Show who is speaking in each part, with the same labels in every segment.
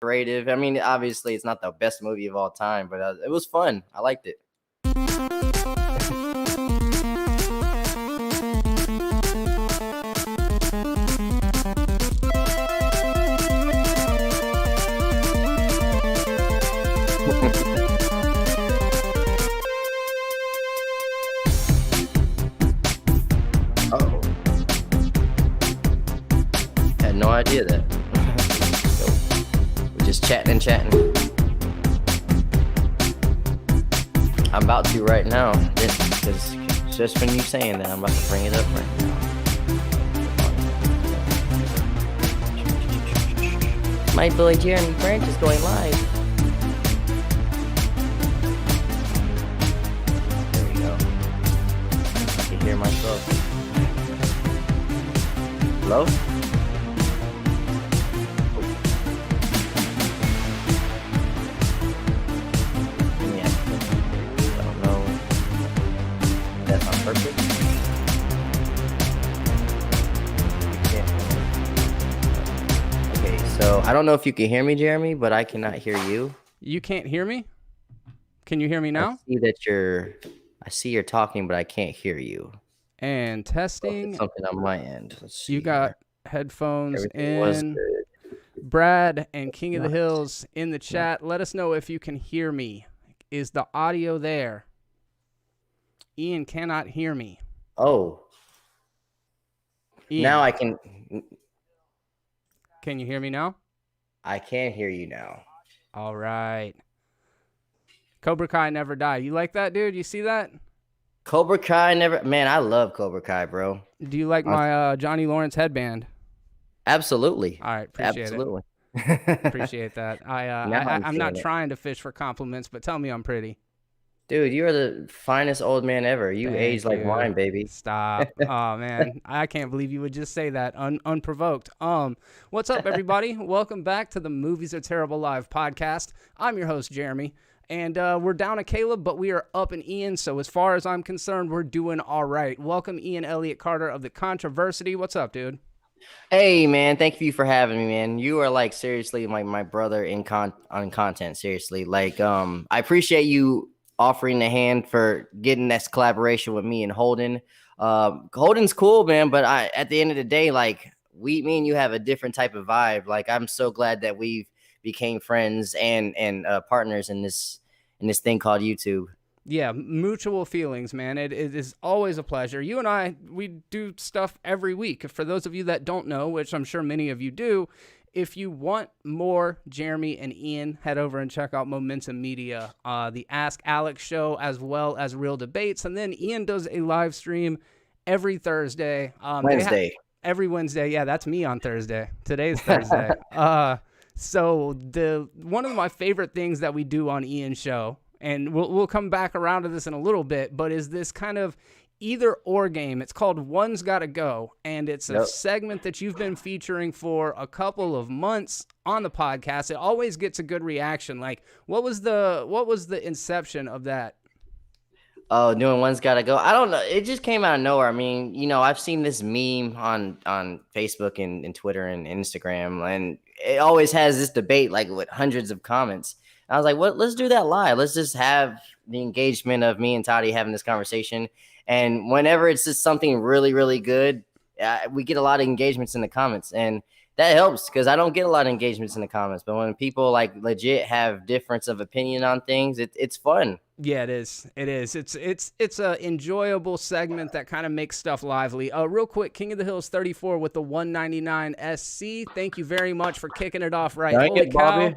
Speaker 1: creative. I mean, obviously, it's not the best movie of all time, but it was fun. I liked it. Oh, had no idea that. We're just chatting and chatting. I'm about to right now, because just when you saying that, I'm about to bring it up right now. My boy Jeremy Branch is going live. There we go. I can hear myself. Hello? Yeah. I don't know. That's on purpose. Okay, so I don't know if you can hear me, Jeremy, but I cannot hear you.
Speaker 2: You can't hear me? Can you hear me now?
Speaker 1: I see you're talking, but I can't hear you.
Speaker 2: And testing.
Speaker 1: It's something on my end. Let's see.
Speaker 2: You got
Speaker 1: here.
Speaker 2: headphones
Speaker 1: Everything was
Speaker 2: in.
Speaker 1: good.
Speaker 2: Brad and King of the Hills in the chat. Let us know if you can hear me. Is the audio there? Ian cannot hear me.
Speaker 1: Oh.
Speaker 2: Ian,
Speaker 1: Now I can.
Speaker 2: Can you hear me now?
Speaker 1: I can hear you now.
Speaker 2: All right. Cobra Kai never die. You like that, dude? You see that?
Speaker 1: Cobra Kai never. Man, I love Cobra Kai, bro.
Speaker 2: Do you like my Johnny Lawrence headband?
Speaker 1: Absolutely.
Speaker 2: All right, appreciate
Speaker 1: Absolutely.
Speaker 2: it. Appreciate that. I'm not
Speaker 1: seeing it.
Speaker 2: trying to fish for compliments, but tell me I'm pretty.
Speaker 1: Dude, you are the finest old man ever. You
Speaker 2: Thank
Speaker 1: age like
Speaker 2: you.
Speaker 1: wine, baby.
Speaker 2: Stop. Oh, man. I can't believe you would just say that unprovoked. What's up, everybody? Welcome back to the Movies Are Terrible Live podcast. I'm your host, Jeremy. And we're down at Caleb, but we are up in Ian. So as far as I'm concerned, we're doing all right. Welcome, Ian Elliott Carter of The Controversy. What's up, dude?
Speaker 1: Hey, man. Thank you for having me, man. You are like seriously like my brother on content. Seriously. Like, I appreciate you offering the hand for getting this collaboration with me and Holden. Holden's cool, man, but at the end of the day, like me and you have a different type of vibe. Like, I'm so glad that we've became friends and partners in this thing called YouTube.
Speaker 2: Yeah, mutual feelings, man. It is always a pleasure. You and I, we do stuff every week. For those of you that don't know, which I'm sure many of you do, if you want more Jeremy and Ian, head over and check out Momentum Media, the Ask Alex show, as well as Real Debates. And then Ian does a live stream every Thursday.
Speaker 1: Wednesday.
Speaker 2: Every Wednesday. Yeah, that's me on Thursday. Today's Thursday. So one of my favorite things that we do on Ian's show, and we'll come back around to this in a little bit, but is this kind of either or game. It's called One's Gotta Go, and it's a segment that you've been featuring for a couple of months on the podcast. It always gets a good reaction. Like, what was the inception of that?
Speaker 1: Oh, doing One's Gotta Go. I don't know. It just came out of nowhere. I mean, you know, I've seen this meme on Facebook and Twitter and Instagram, and it always has this debate like with hundreds of comments. I was like, "What? Let's do that live. Let's just have the engagement of me and Toddy having this conversation." And whenever it's just something really, really good, we get a lot of engagements in the comments, and that helps because I don't get a lot of engagements in the comments. But when people like legit have difference of opinion on things, it's fun.
Speaker 2: Yeah, it is. It is. It's a enjoyable segment that kind of makes stuff lively. Real quick, King of the Hills 34 with the 199 SC. Thank you very much for kicking it off right. Holy cow.
Speaker 1: Bobby.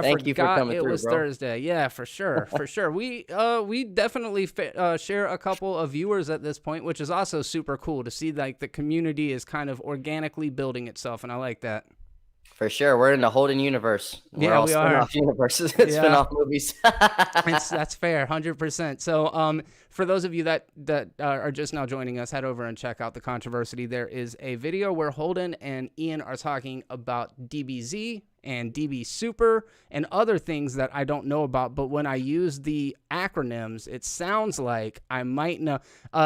Speaker 1: Thank you for coming through,
Speaker 2: it was
Speaker 1: bro.
Speaker 2: Thursday. Yeah, for sure. For sure. We definitely share a couple of viewers at this point, which is also super cool to see. Like, the community is kind of organically building itself, and I like that.
Speaker 1: For sure. We're in the Holden universe.
Speaker 2: We
Speaker 1: are.
Speaker 2: Spin-off
Speaker 1: universes. Spin-off movies.
Speaker 2: That's fair, 100%. So for those of you that are just now joining us, head over and check out The Controversy. There is a video where Holden and Ian are talking about DBZ and DB Super and other things that I don't know about. But when I use the acronyms, it sounds like I might know.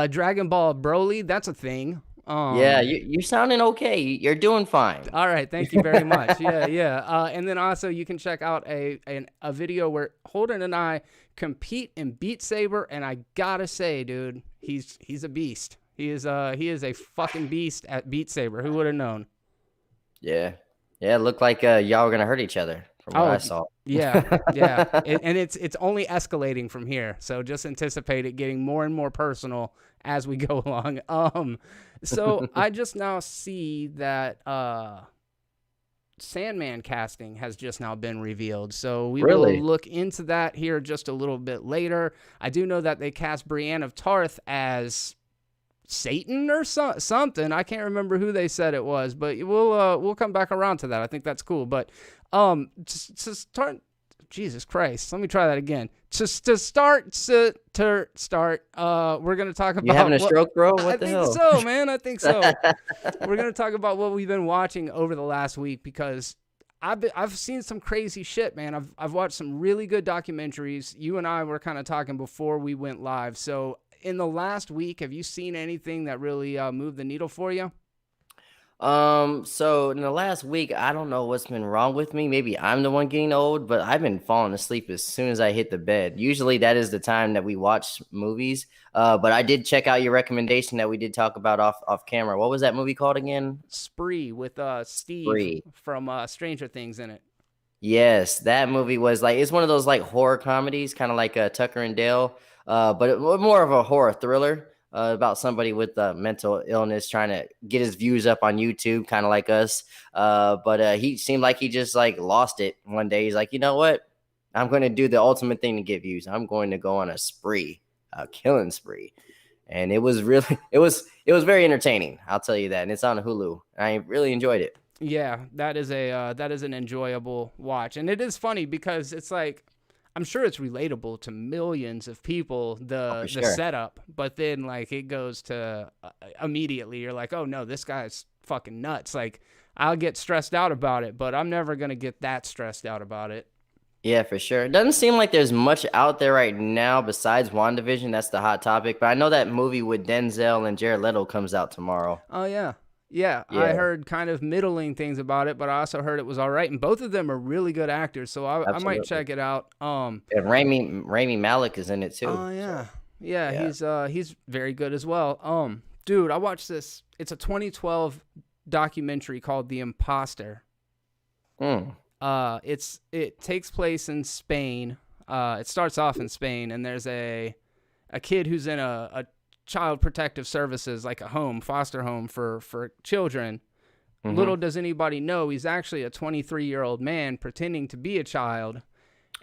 Speaker 2: Dragon Ball Broly, that's a thing.
Speaker 1: Yeah, you're sounding okay. You're doing fine.
Speaker 2: All right, thank you very much. Yeah. And then also you can check out a video where Holden and I compete in Beat Saber, and I gotta say, dude, he's a beast. He is a fucking beast at Beat Saber. Who would have known?
Speaker 1: Yeah, yeah. It looked like y'all were gonna hurt each other from what I saw.
Speaker 2: Yeah. And it's only escalating from here. So just anticipate it getting more and more personal as we go along. So I just now see that Sandman casting has just now been revealed. So we will look into that here just a little bit later. I do know that they cast Brienne of Tarth as Satan or something. I can't remember who they said it was, but we'll come back around to that. I think that's cool. But to start, Jesus Christ, let me try that again. To start, we're gonna talk about.
Speaker 1: You having a stroke, bro? What the hell?
Speaker 2: I think so, man. I think so. We're gonna talk about what we've been watching over the last week, because I've seen some crazy shit, man. I've watched some really good documentaries. You and I were kind of talking before we went live. So in the last week, have you seen anything that really moved the needle for you?
Speaker 1: So in the last week, I don't know what's been wrong with me. Maybe I'm the one getting old, but I've been falling asleep as soon as I hit the bed. Usually that is the time that we watch movies. But I did check out your recommendation that we did talk about off camera. What was that movie called again?
Speaker 2: Spree, with Steve
Speaker 1: Spree.
Speaker 2: from Stranger Things in it.
Speaker 1: Yes, that movie was like, it's one of those like horror comedies, kind of like Tucker and Dale, but more of a horror thriller. About somebody with mental illness trying to get his views up on YouTube, kind of like us. But he seemed like he just like lost it one day. He's like, you know what? I'm going to do the ultimate thing to get views. I'm going to go on a spree, a killing spree. And it was really, it was very entertaining. I'll tell you that. And it's on Hulu. I really enjoyed it.
Speaker 2: Yeah, that is an enjoyable watch. And it is funny because it's like, I'm sure it's relatable to millions of people, the setup, but then like it goes to immediately you're like, oh no, this guy's fucking nuts. Like I'll get stressed out about it, but I'm never going to get that stressed out about it.
Speaker 1: Yeah, for sure. It doesn't seem like there's much out there right now besides WandaVision. That's the hot topic. But I know that movie with Denzel and Jared Leto comes out tomorrow.
Speaker 2: Oh, yeah. Yeah, I heard kind of middling things about it, but I also heard it was all right. And both of them are really good actors, so I might check it out.
Speaker 1: And Rami Malek is in it too.
Speaker 2: Oh yeah. He's very good as well. Dude, I watched this. It's a 2012 documentary called The Imposter. It takes place in Spain. It starts off in Spain, and there's a kid who's in a child protective services, like a home, foster home for children. Mm-hmm. Little does anybody know, he's actually a 23-year-old man pretending to be a child.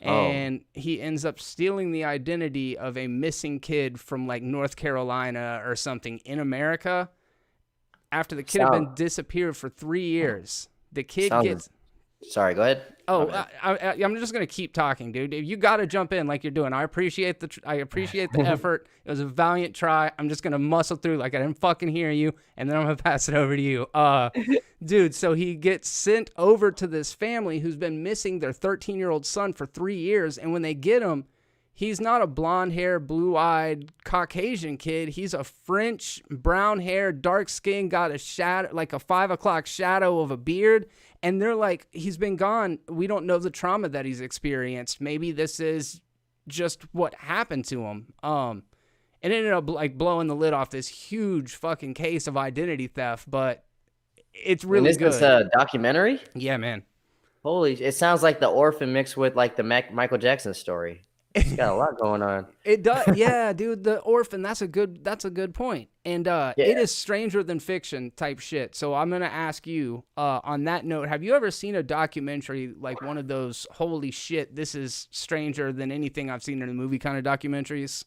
Speaker 2: And he ends up stealing the identity of a missing kid from like North Carolina or something in America after the kid had been disappeared for 3 years. The kid gets...
Speaker 1: Sorry, go ahead.
Speaker 2: Oh, I'm just gonna keep talking, dude. You got to jump in like you're doing. I appreciate the effort. It was a valiant try. I'm just gonna muscle through like I didn't fucking hear you, and then I'm gonna pass it over to you, dude. So he gets sent over to this family who's been missing their 13-year-old son for 3 years, and when they get him, he's not a blonde-haired, blue-eyed Caucasian kid. He's a French, brown-haired, dark-skinned, got a shadow, like a 5 o'clock shadow of a beard. And they're like, he's been gone. We don't know the trauma that he's experienced. Maybe this is just what happened to him. It ended up like blowing the lid off this huge fucking case of identity theft, but it's really good.
Speaker 1: Is this a documentary?
Speaker 2: Yeah, man.
Speaker 1: Holy, it sounds like The Orphan mixed with like the Michael Jackson story. It's got a lot going on.
Speaker 2: It does. Yeah, dude, The Orphan, that's a good point. And it is stranger than fiction type shit. So I'm going to ask you on that note, have you ever seen a documentary like one of those holy shit, this is stranger than anything I've seen in a movie kind of documentaries?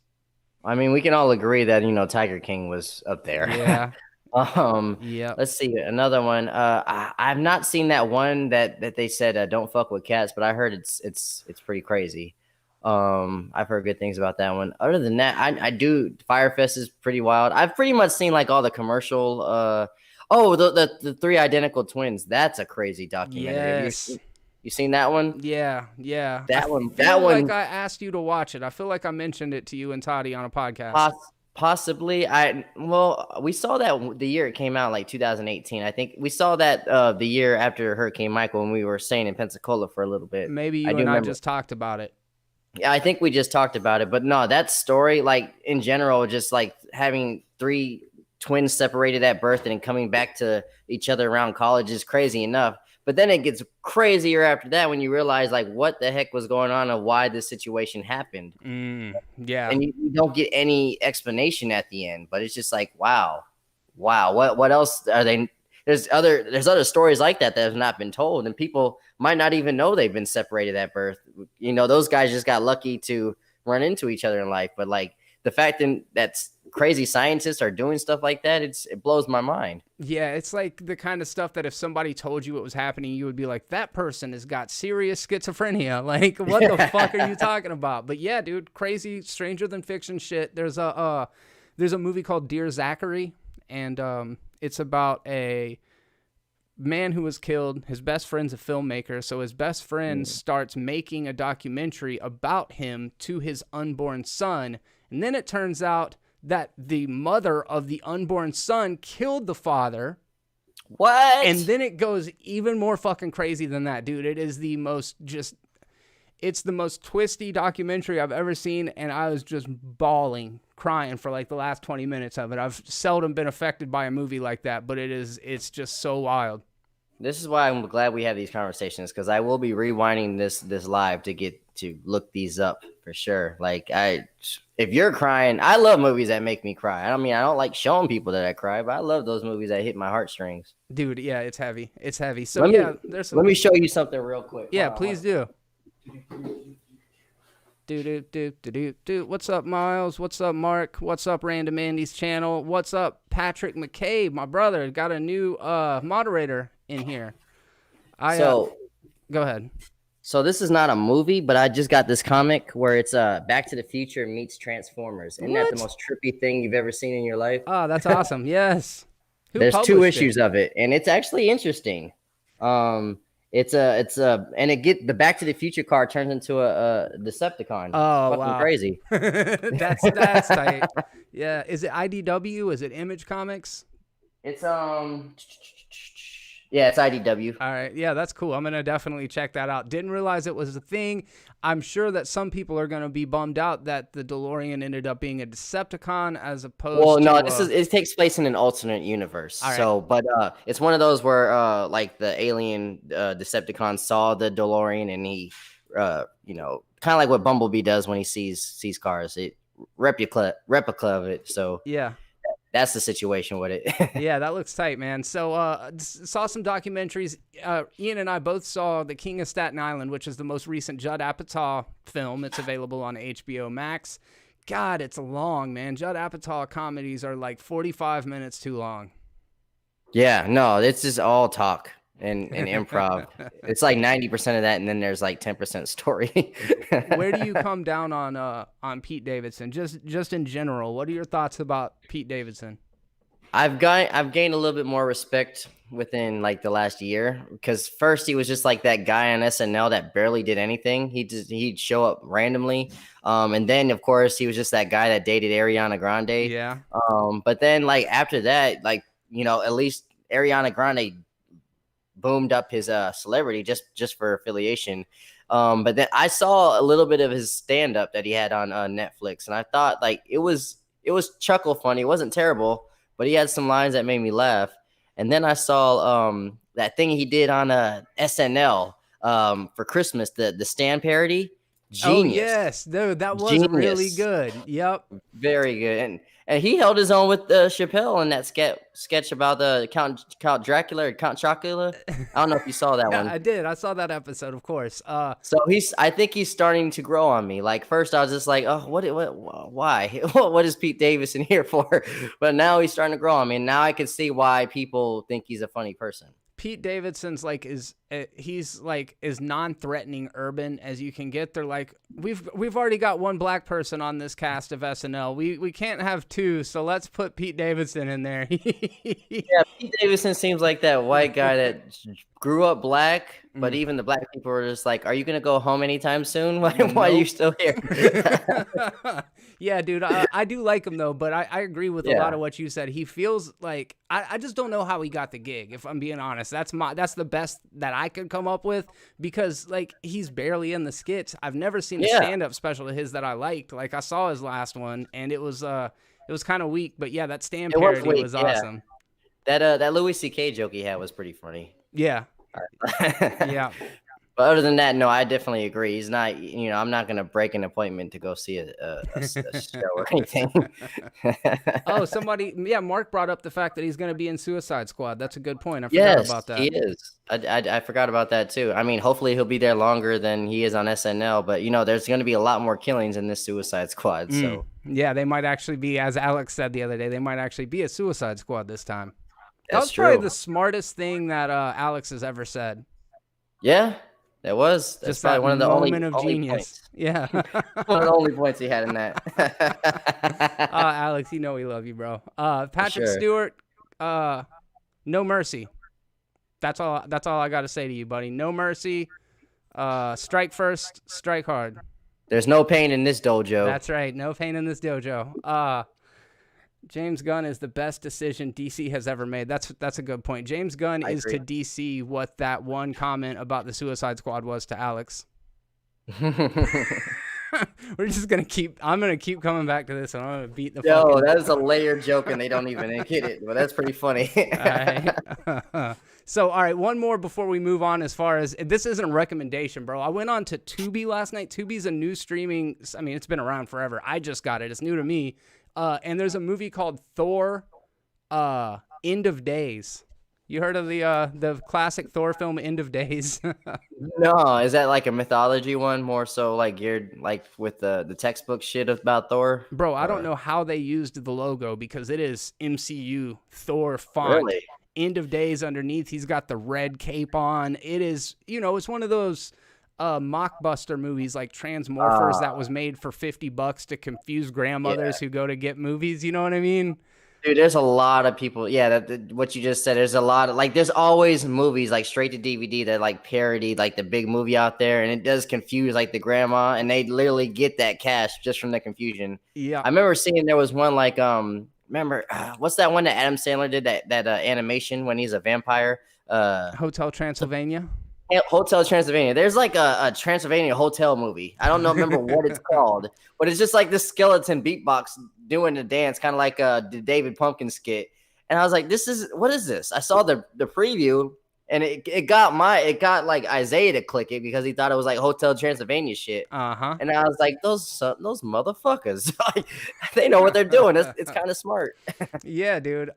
Speaker 1: I mean, we can all agree that, Tiger King was up there.
Speaker 2: Yeah.
Speaker 1: Yeah. Let's see another one. I've not seen that one that they said don't fuck with cats, but I heard it's pretty crazy. I've heard good things about that one. Other than that, I do. Firefest is pretty wild. I've pretty much seen like all the commercial. The Three Identical Twins. That's a crazy documentary.
Speaker 2: Yes.
Speaker 1: You seen that one?
Speaker 2: Yeah.
Speaker 1: That one.
Speaker 2: Like I asked you to watch it. I feel like I mentioned it to you and Toddy on a podcast.
Speaker 1: Possibly. We saw that the year it came out, like 2018. I think we saw that the year after Hurricane Michael when we were staying in Pensacola for a little bit.
Speaker 2: Maybe
Speaker 1: I
Speaker 2: you
Speaker 1: do
Speaker 2: and I
Speaker 1: remember.
Speaker 2: just talked about it.
Speaker 1: Yeah, I think we just talked about it, but no, that story, like in general, just like having three twins separated at birth and then coming back to each other around college is crazy enough. But then it gets crazier after that when you realize like what the heck was going on and why this situation happened.
Speaker 2: Yeah.
Speaker 1: And you don't get any explanation at the end, but it's just like, wow. What else are they? There's other stories like that have not been told, and people might not even know they've been separated at birth. Those guys just got lucky to run into each other in life. But like the fact that crazy scientists are doing stuff like that, it blows my mind.
Speaker 2: Yeah, it's like the kind of stuff that if somebody told you what was happening, you would be like, that person has got serious schizophrenia. Like, what the fuck are you talking about? But yeah, dude, crazy, stranger than fiction shit. There's a movie called Dear Zachary, and it's about a man who was killed. His best friend's a filmmaker, so his best friend starts making a documentary about him to his unborn son, and then it turns out that the mother of the unborn son killed the father.
Speaker 1: What?
Speaker 2: And then it goes even more fucking crazy than that, dude. It is it's the most twisty documentary I've ever seen, and I was just bawling, crying for like the last 20 minutes of it. I've seldom been affected by a movie like that, but it's just so wild.
Speaker 1: This is why I'm glad we have these conversations, because I will be rewinding this live to get to look these up for sure. Like if you're crying, I love movies that make me cry. I mean, I don't like showing people that I cry, but I love those movies that hit my heartstrings.
Speaker 2: Dude, yeah, it's heavy. It's heavy. So
Speaker 1: let me show you something real quick.
Speaker 2: Yeah, please do. Do. What's up, Miles? What's up, Mark? What's up, Random Andy's channel? What's up, Patrick McCabe, my brother? Got a new moderator in here. Go ahead.
Speaker 1: So this is not a movie, but I just got this comic where it's Back to the Future meets Transformers. Isn't that the most trippy thing you've ever seen in your life?
Speaker 2: Oh, that's awesome. Yes.
Speaker 1: There's 2 issues of it, and it's actually interesting. It's the Back to the Future car turns into a Decepticon.
Speaker 2: Oh,
Speaker 1: it's fucking crazy.
Speaker 2: that's tight. Yeah. Is it IDW? Is it Image Comics?
Speaker 1: It's Yeah, it's IDW.
Speaker 2: All right. Yeah, that's cool. I'm going to definitely check that out. Didn't realize it was a thing. I'm sure that some people are going to be bummed out that the DeLorean ended up being a Decepticon as opposed to...
Speaker 1: Well, no, it takes place in an alternate universe. Right. So, but it's one of those where like the alien Decepticon saw the DeLorean and he, kind of like what Bumblebee does when he sees cars. It replica of it. So
Speaker 2: yeah.
Speaker 1: That's the situation with it.
Speaker 2: Yeah, that looks tight, man. So saw some documentaries. Ian and I both saw The King of Staten Island, which is the most recent Judd Apatow film. It's available on HBO Max. God, it's long, man. Judd Apatow comedies are like 45 minutes too long.
Speaker 1: Yeah, no, it's just all talk and improv. It's like 90% of that, and then there's like 10% story.
Speaker 2: Where do you come down on Pete Davidson? Just in general, what are your thoughts about Pete Davidson? I've
Speaker 1: gained a little bit more respect within like the last year, because first he was just like that guy on SNL that barely did anything. He'd show up randomly, and then of course he was just that guy that dated Ariana Grande.
Speaker 2: Yeah.
Speaker 1: But then like after that, like at least Ariana Grande boomed up his celebrity just for affiliation. But then I saw a little bit of his stand-up that he had on Netflix, and I thought like it was chuckle funny. It wasn't terrible, but he had some lines that made me laugh. And then I saw that thing he did on SNL for Christmas, the Stan parody. Genius.
Speaker 2: Oh yes, dude, that was really good. Yep,
Speaker 1: very good. And he held his own with Chappelle in that sketch about the Count Dracula or Count Chocula. I don't know if you saw that one.
Speaker 2: I did. I saw that episode, of course.
Speaker 1: So I think he's starting to grow on me. Like first I was just like, oh, why? What is Pete Davidson here for? But now he's starting to grow on me. And now I can see why people think he's a funny person.
Speaker 2: Pete Davidson's he's as non-threatening urban as you can get. They're like we've already got one black person on this cast of SNL. We can't have two, so let's put Pete Davidson in there.
Speaker 1: Yeah, Pete Davidson seems like that white guy that grew up black, but even the black people were just like, "Are you gonna go home anytime soon? Why are you still here?"
Speaker 2: Yeah, dude, I do like him though, but I agree with a lot of what you said. He feels like I just don't know how he got the gig. If I'm being honest, that's the best that I could come up with, because like he's barely in the skits. I've never seen a stand-up special of his that I liked. Like I saw his last one, and it was kind of weak, but yeah, that stand parody was awesome.
Speaker 1: That Louis C.K. joke he had was pretty funny.
Speaker 2: Yeah. Yeah.
Speaker 1: But other than that, no, I definitely agree. He's not, I'm not going to break an appointment to go see a show or anything.
Speaker 2: Oh, Mark brought up the fact that he's going to be in Suicide Squad. That's a good point. I forgot about that.
Speaker 1: He is. I forgot about that too. I mean, hopefully he'll be there longer than he is on SNL, but there's going to be a lot more killings in this Suicide Squad. So
Speaker 2: yeah, they might actually be, as Alex said the other day, they might actually be a Suicide Squad this time. That was probably the smartest thing that Alex has ever said.
Speaker 1: Yeah. That was
Speaker 2: just
Speaker 1: probably one of the only
Speaker 2: genius.
Speaker 1: Points.
Speaker 2: Yeah,
Speaker 1: one of the only points he had in that.
Speaker 2: Alex, we love you, bro. Patrick Stewart, no mercy. That's all I got to say to you, buddy. No mercy. Strike first, strike hard.
Speaker 1: There's no pain in this dojo.
Speaker 2: That's right, no pain in this dojo. James Gunn is the best decision DC has ever made. That's a good point. James Gunn is to DC what that one comment about the Suicide Squad was to Alex. We're just gonna I'm gonna keep coming back to this, and I'm gonna beat the.
Speaker 1: Yo, that is a layered joke, and they don't even get it. But that's pretty funny.
Speaker 2: All right. So, all right, one more before we move on. As far as this isn't a recommendation, bro. I went on to Tubi last night. Tubi's a new streaming. I mean, it's been around forever. I just got it. It's new to me. And there's a movie called Thor, End of Days. You heard of the classic Thor film, End of Days?
Speaker 1: No, is that like a mythology one, more so like geared like with the textbook shit about Thor?
Speaker 2: Bro, I don't know how they used the logo, because it is MCU Thor font.
Speaker 1: Really?
Speaker 2: End of Days underneath. He's got the red cape on. It is, it's one of those mockbuster movies like Transmorphers that was made for $50 to confuse grandmothers who go to get movies. You know what I mean?
Speaker 1: Dude, there's a lot of people. Yeah, what you just said. There's a lot of there's always movies like straight to DVD that like parody like the big movie out there, and it does confuse like the grandma, and they literally get that cash just from the confusion.
Speaker 2: Yeah,
Speaker 1: I remember seeing there was one like remember what's that one that Adam Sandler did that animation when he's a vampire?
Speaker 2: Hotel Transylvania.
Speaker 1: Hotel Transylvania. There's like a Transylvania hotel movie. I don't remember what it's called, but it's just like this skeleton beatbox doing the dance, kind of like the David Pumpkin skit. And I was like, what is this? I saw the preview, and it got like Isaiah to click it because he thought it was like Hotel Transylvania shit. And I was like, those motherfuckers, they know what they're doing. It's kind of smart.
Speaker 2: Yeah, dude.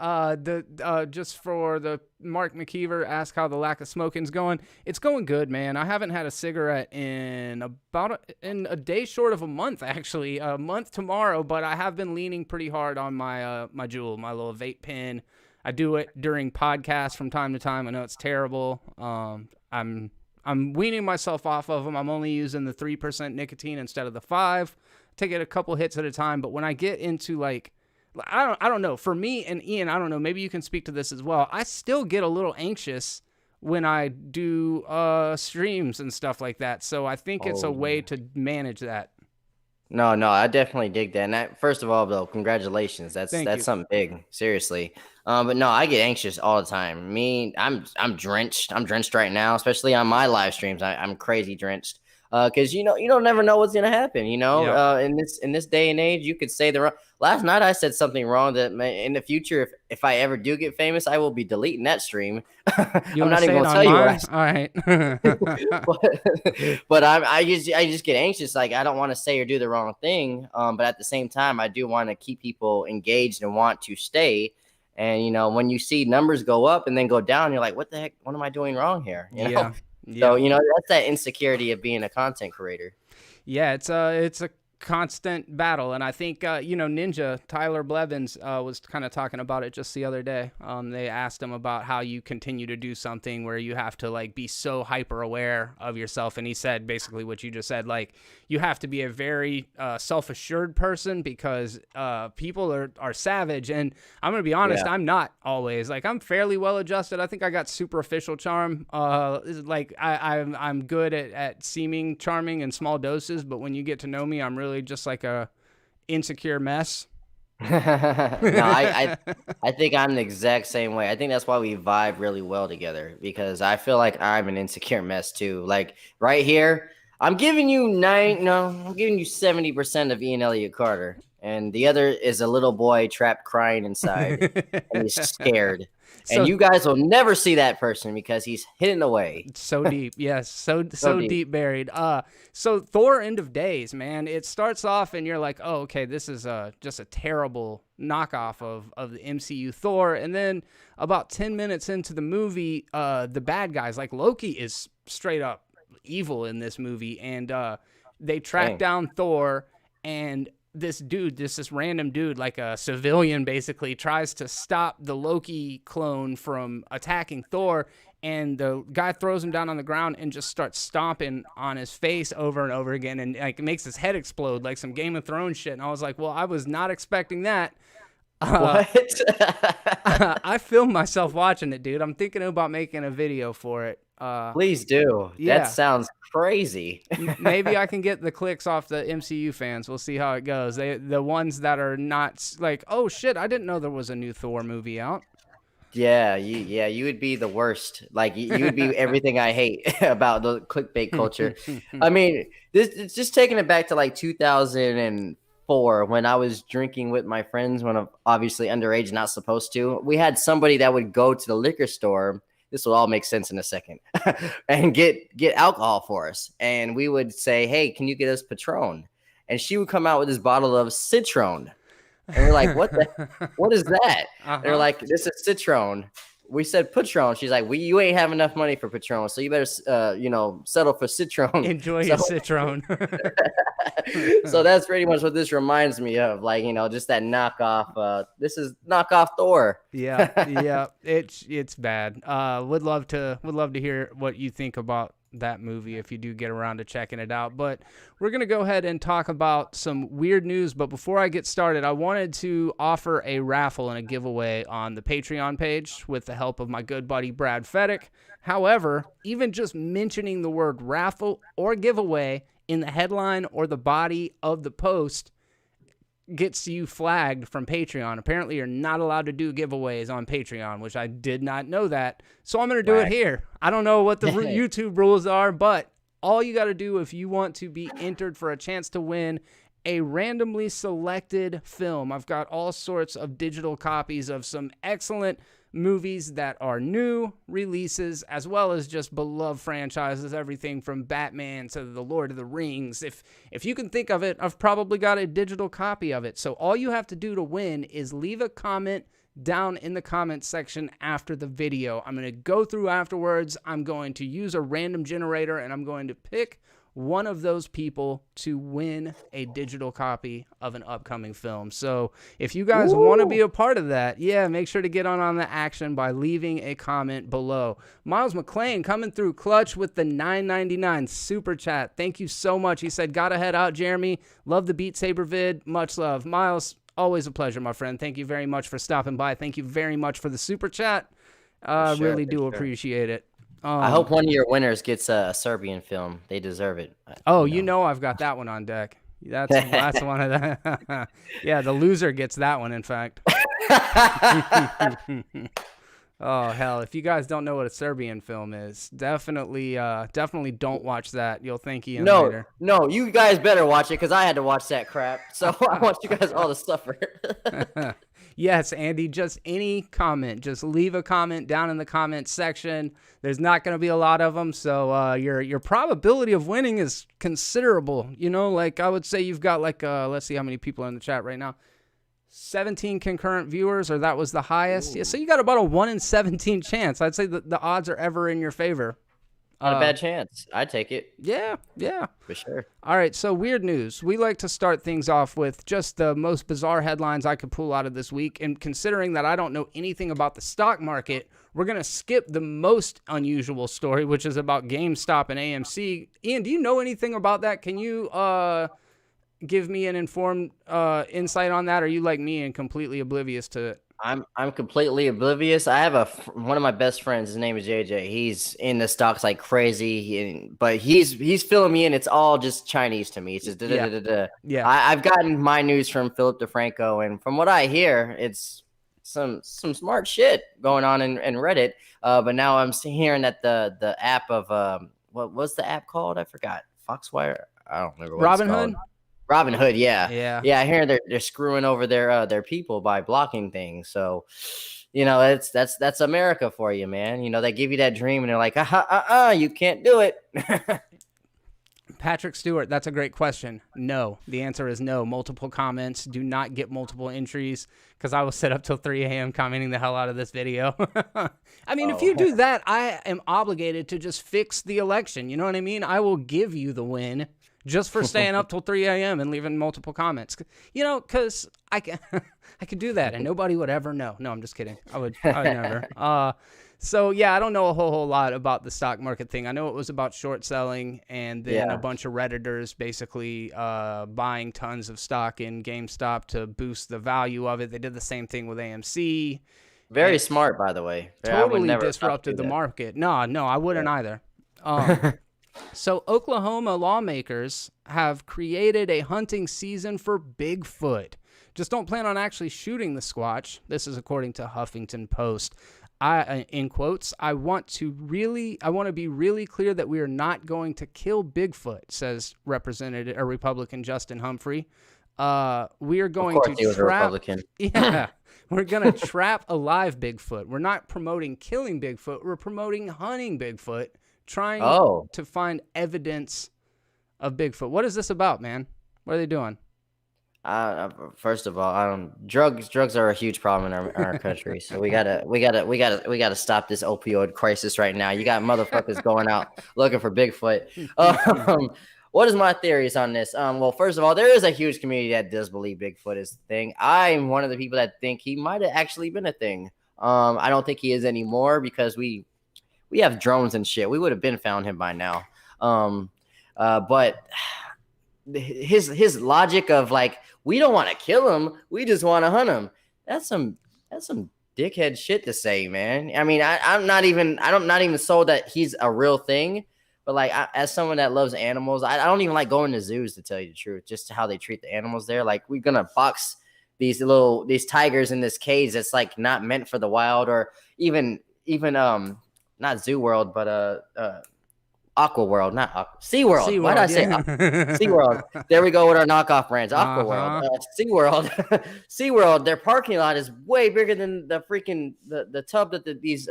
Speaker 2: Just for the Mark McKeever asked how the lack of smoking's going. It's going good, man. I haven't had a cigarette in a day short of a month, actually. A month tomorrow, but I have been leaning pretty hard on my my Juul, my little vape pen. I do it during podcasts from time to time. I know it's terrible. I'm weaning myself off of them. I'm only using the 3% nicotine instead of the 5. Take it a couple hits at a time. But when I get into like, I don't know. For me and Ian, I don't know. Maybe you can speak to this as well. I still get a little anxious when I do streams and stuff like that. So I think it's a way to manage that.
Speaker 1: No, I definitely dig that. And first of all, though, congratulations. That's something big, seriously. But no, I get anxious all the time. I'm drenched. I'm drenched right now, especially on my live streams. I'm crazy drenched. Because you don't never know what's gonna happen. In this day and age, you could say the wrong. Last night I said something wrong that in the future, if I ever do get famous, I will be deleting that stream. I'm not even gonna tell you what I said.
Speaker 2: All right.
Speaker 1: but I just get anxious. Like I don't want to say or do the wrong thing. But at the same time, I do want to keep people engaged and want to stay. And when you see numbers go up and then go down, you're like, what the heck? What am I doing wrong here?
Speaker 2: Yeah.
Speaker 1: So that's that insecurity of being a content creator.
Speaker 2: Yeah, it's a constant battle. And I think, Ninja, Tyler Blevins, was kind of talking about it just the other day. They asked him about how you continue to do something where you have to like be so hyper aware of yourself. And he said basically what you just said, like you have to be a very self-assured person because people are savage. And I'm going to be honest, I'm not always. Like I'm fairly well adjusted. I think I got superficial charm. Like I'm good at seeming charming in small doses, but when you get to know me, I'm really just like a insecure mess.
Speaker 1: No, I think I'm the exact same way. I think that's why we vibe really well together because I feel like I'm an insecure mess too. Like right here, I'm giving you 70% of Ian Elliott Carter, and the other is a little boy trapped crying inside, and he's scared. And you guys will never see that person because he's hidden away.
Speaker 2: So deep. Yes. So deep buried. So Thor End of Days, man, it starts off and you're like, oh, okay, this is just a terrible knockoff of the MCU Thor. And then about 10 minutes into the movie, the bad guys, like Loki is straight up evil in this movie. And they track down Thor, and this random dude, like a civilian, basically tries to stop the Loki clone from attacking Thor, and the guy throws him down on the ground and just starts stomping on his face over and over again, and like it makes his head explode like some Game of Thrones shit. And I was like, well, I was not expecting that.
Speaker 1: What?
Speaker 2: I filmed myself watching it, dude. I'm thinking about making a video for it.
Speaker 1: Please do.
Speaker 2: Yeah.
Speaker 1: That sounds crazy.
Speaker 2: Maybe I can get the clicks off the MCU fans. We'll see how it goes. The ones that are not like, oh shit, I didn't know there was a new Thor movie out.
Speaker 1: Yeah, you would be the worst. Like you would be everything I hate about the clickbait culture. I mean, it's just taking it back to like 2004 when I was drinking with my friends when I'm obviously underage, not supposed to. We had somebody that would go to the liquor store. This will all make sense in a second, and get alcohol for us. And we would say, hey, can you get us Patron? And she would come out with this bottle of Citron. And we're like, what is that? They're like, this is Citron. We said Patron. She's like, you ain't have enough money for Patron, so you better, settle for Citron.
Speaker 2: Enjoy your Citron.
Speaker 1: So that's pretty much what this reminds me of, like, just that knockoff. This is knockoff Thor.
Speaker 2: Yeah, it's bad. Would love to hear what you think about that movie if you do get around to checking it out. But we're going to go ahead and talk about some weird news. But before I get started, I wanted to offer a raffle and a giveaway on the Patreon page with the help of my good buddy Brad Fedek. However, even just mentioning the word raffle or giveaway in the headline or the body of the post gets you flagged from Patreon. Apparently, you're not allowed to do giveaways on Patreon, which I did not know that. So I'm going to do it here. I don't know what the YouTube rules are, but all you got to do if you want to be entered for a chance to win a randomly selected film. I've got all sorts of digital copies of some excellent movies that are new releases, as well as just beloved franchises, everything from Batman to The Lord of the Rings. If you can think of it, I've probably got a digital copy of it. So all you have to do to win is leave a comment down in the comment section after the video. I'm going to go through afterwards. I'm going to use a random generator, and I'm going to pick one of those people to win a digital copy of an upcoming film. So if you guys want to be a part of that, make sure to get on the action by leaving a comment below. Miles McClain coming through clutch with the $9.99 super chat. Thank you so much. He said, gotta head out, Jeremy. Love the Beat Saber vid. Much love. Miles, always a pleasure, my friend. Thank you very much for stopping by. Thank you very much for the super chat. Really do appreciate it.
Speaker 1: I hope one of your winners gets a Serbian film. They deserve it.
Speaker 2: I've got that one on deck. That's one of the. Yeah, the loser gets that one. In fact. Oh hell! If you guys don't know what a Serbian film is, definitely don't watch that. You'll thank Ian later.
Speaker 1: No, you guys better watch it because I had to watch that crap. So I want you guys all to suffer.
Speaker 2: Yes, Andy, just any comment. Just leave a comment down in the comment section. There's not going to be a lot of them, so your probability of winning is considerable. Like I would say you've got like, let's see how many people are in the chat right now. 17 concurrent viewers, or that was the highest. Yeah, so you got about a 1 in 17 chance. I'd say the odds are ever in your favor.
Speaker 1: Not a bad chance. I'd take it
Speaker 2: Yeah.
Speaker 1: for sure.
Speaker 2: All right, so weird news. We like to start things off with just the most bizarre headlines I could pull out of this week. And considering that I don't know anything about the stock market, we're going to skip the most unusual story, which is about GameStop and AMC. Ian, do you know anything about that? Can you give me an informed insight on that? Or are you like me and completely oblivious to it?
Speaker 1: I'm completely oblivious. I have one of my best friends. His name is JJ. He's in the stocks like crazy, but he's filling me in. It's all just Chinese to me. It's just da, da, da, da, da.
Speaker 2: Yeah.
Speaker 1: I've gotten my news from Philip DeFranco, and from what I hear, it's some smart shit going on in Reddit. But now I'm hearing that the app of what was the app called? I forgot. Foxwire. I don't remember what it's called.
Speaker 2: Robinhood?
Speaker 1: Robinhood, yeah. I hear they're screwing over their people by blocking things. So, that's America for you, man. They give you that dream, and they're like, you can't do it.
Speaker 2: Patrick Stewart, that's a great question. No, the answer is no. Multiple comments, do not get multiple entries, because I will sit up till 3 a.m. commenting the hell out of this video. I mean, if you do that, I am obligated to just fix the election. You know what I mean? I will give you the win just for staying up till 3 a.m. and leaving multiple comments. Because I could do that and nobody would ever know. No, I'm just kidding. I would never. So, yeah, I don't know a whole lot about the stock market thing. I know it was about short selling and then a bunch of Redditors basically buying tons of stock in GameStop to boost the value of it. They did the same thing with AMC.
Speaker 1: Very smart, by the way.
Speaker 2: Totally disrupted the market. No, I wouldn't either. So Oklahoma lawmakers have created a hunting season for Bigfoot. Just don't plan on actually shooting the Squatch. This is according to Huffington Post. In quotes, I want to be really clear that we are not going to kill Bigfoot, says Republican Justin Humphrey. We are going to
Speaker 1: he was a Republican.
Speaker 2: Yeah. We're going to trap a live Bigfoot. We're not promoting killing Bigfoot. We're promoting hunting Bigfoot, trying to find evidence of Bigfoot. What is this about, man? What are they doing?
Speaker 1: First of all, drugs are a huge problem in our country. So we gotta stop this opioid crisis right now. You got motherfuckers going out looking for Bigfoot. What is my theories on this? Well, first of all, there is a huge community that does believe Bigfoot is the thing. I'm one of the people that think he might have actually been a thing. I don't think he is anymore because we have drones and shit. We would have been found him by now. But his logic of like, we don't want to kill him, we just want to hunt him. That's some dickhead shit to say, man. I mean, I'm not even sold that he's a real thing. But like, as someone that loves animals, I don't even like going to zoos, to tell you the truth, just how they treat the animals there. Like, we're gonna box these tigers in this cage that's like not meant for the wild, or even not Zoo World, but Aqua World, not SeaWorld. Why did I say SeaWorld? There we go with our knockoff brands. Aqua World, SeaWorld. SeaWorld, their parking lot is way bigger than the freaking the tub that these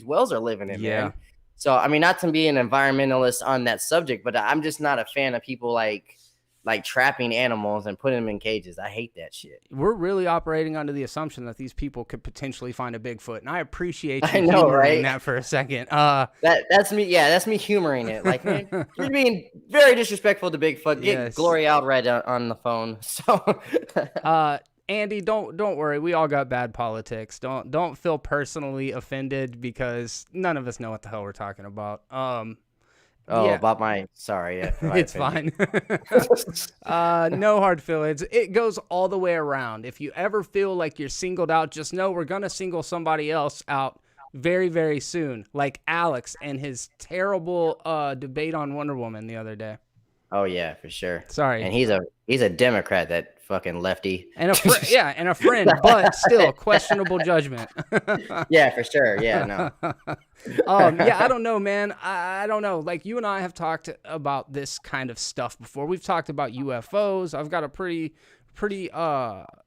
Speaker 1: whales are living in, man. So, I mean, not to be an environmentalist on that subject, but I'm just not a fan of people like trapping animals and putting them in cages. I hate that shit.
Speaker 2: We're really operating under the assumption that these people could potentially find a Bigfoot, and I appreciate you humoring that for a second.
Speaker 1: That's me. Yeah, that's me humoring it. Like, man, you're being very disrespectful to Bigfoot. Get Glory Outright on the phone. So,
Speaker 2: Andy, don't worry. We all got bad politics. Don't feel personally offended because none of us know what the hell we're talking about.
Speaker 1: About my sorry. Yeah,
Speaker 2: it's fine. No hard feelings. It goes all the way around. If you ever feel like you're singled out, just know we're gonna single somebody else out very, very soon. Like Alex and his terrible debate on Wonder Woman the other day.
Speaker 1: Oh yeah, for sure.
Speaker 2: Sorry.
Speaker 1: And he's a Democrat, that fucking lefty.
Speaker 2: And a friend, but still questionable judgment.
Speaker 1: Yeah, for sure. Yeah, no.
Speaker 2: I don't know, man. I don't know. Like, you and I have talked about this kind of stuff before. We've talked about UFOs. I've got a pretty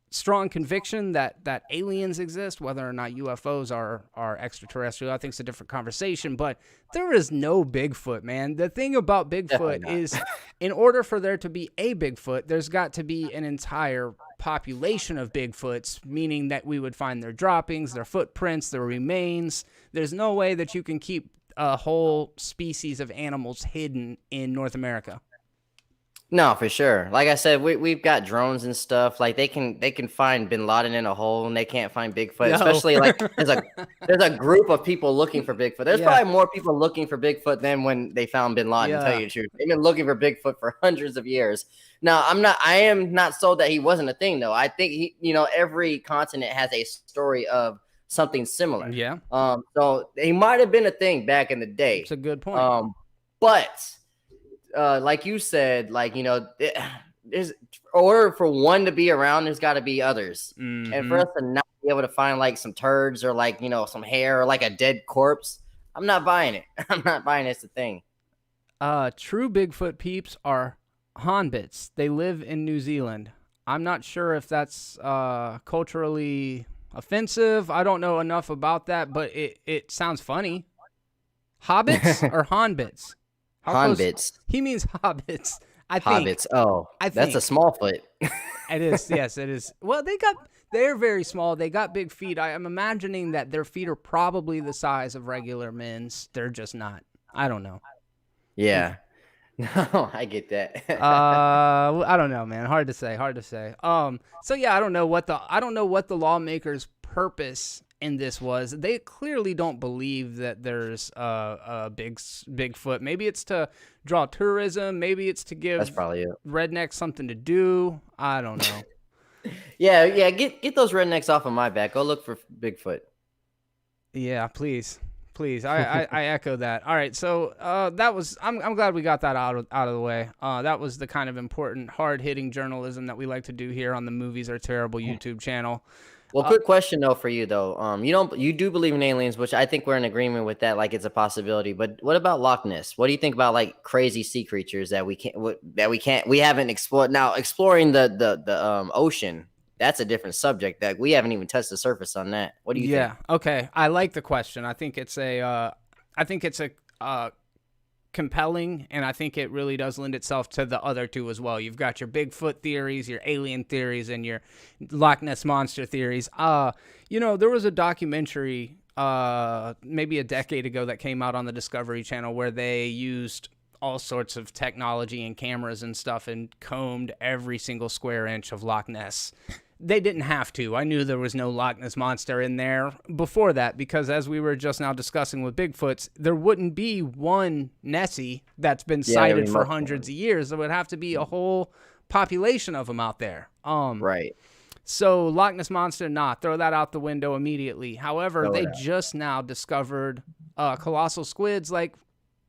Speaker 2: strong conviction that aliens exist. Whether or not UFOs are extraterrestrial, I think it's a different conversation. But there is no Bigfoot, man. The thing about Bigfoot is, in order for there to be a Bigfoot, there's got to be an entire population of Bigfoots, meaning that we would find their droppings, their footprints, their remains. There's no way that you can keep a whole species of animals hidden in North America.
Speaker 1: No, for sure. Like I said, we've got drones and stuff. Like they can find Bin Laden in a hole, and they can't find Bigfoot.
Speaker 2: Yo.
Speaker 1: Especially like there's a group of people looking for Bigfoot. There's
Speaker 2: Yeah.
Speaker 1: probably more people looking for Bigfoot than when they found Bin Laden. To tell
Speaker 2: Yeah.
Speaker 1: you the truth, they've been looking for Bigfoot for hundreds of years. Now, I am not sold that he wasn't a thing though. I think every continent has a story of something similar.
Speaker 2: Yeah.
Speaker 1: So he might have been a thing back in the day.
Speaker 2: It's a good point.
Speaker 1: But like you said, like, there's in order for one to be around, there's got to be others. And for us to not be able to find like some turds or like, some hair or like a dead corpse, I'm not buying it. I'm not buying it's a thing.
Speaker 2: True Bigfoot peeps are hornbits. They live in New Zealand. I'm not sure if that's culturally offensive. I don't know enough about that, but it sounds funny. Hobbits or hornbits?
Speaker 1: Hornbits.
Speaker 2: He means hobbits. I think.
Speaker 1: Hobbits. Oh, that's a small foot.
Speaker 2: It is. Yes, it is. Well, they're very small. They got big feet. I'm imagining that their feet are probably the size of regular men's. They're just not. I don't know.
Speaker 1: Yeah. No, I get that.
Speaker 2: I don't know, man. Hard to say. So yeah, I don't know what the lawmakers' purpose in this was. They clearly don't believe that there's a Bigfoot. Maybe it's to draw tourism. Maybe it's to give
Speaker 1: That's probably it.
Speaker 2: rednecks something to do. I don't know.
Speaker 1: Yeah. Get those rednecks off of my back. Go look for Bigfoot.
Speaker 2: Yeah, please. I echo that. All right, so that was. I'm glad we got that out of the way. That was the kind of important, hard-hitting journalism that we like to do here on the Movies Are Terrible YouTube channel.
Speaker 1: Well, quick question though for you though. You do believe in aliens, which I think we're in agreement with that. Like it's a possibility. But what about Loch Ness? What do you think about like crazy sea creatures that we haven't explored? Now exploring the ocean, that's a different subject that we haven't even touched the surface on that. What do you think?
Speaker 2: Yeah. Okay. I like the question. I think it's compelling, and I think it really does lend itself to the other two as well. You've got your Bigfoot theories, your alien theories, and your Loch Ness monster theories. There was a documentary maybe a decade ago that came out on the Discovery Channel where they used all sorts of technology and cameras and stuff and combed every single square inch of Loch Ness. They didn't have to. I knew there was no Loch Ness monster in there before that because as we were just now discussing with Bigfoots, there wouldn't be one Nessie that's been cited for hundreds of years. There would have to be a whole population of them out there.
Speaker 1: Right.
Speaker 2: So Loch Ness monster, throw that out the window immediately. However, they just now discovered colossal squids like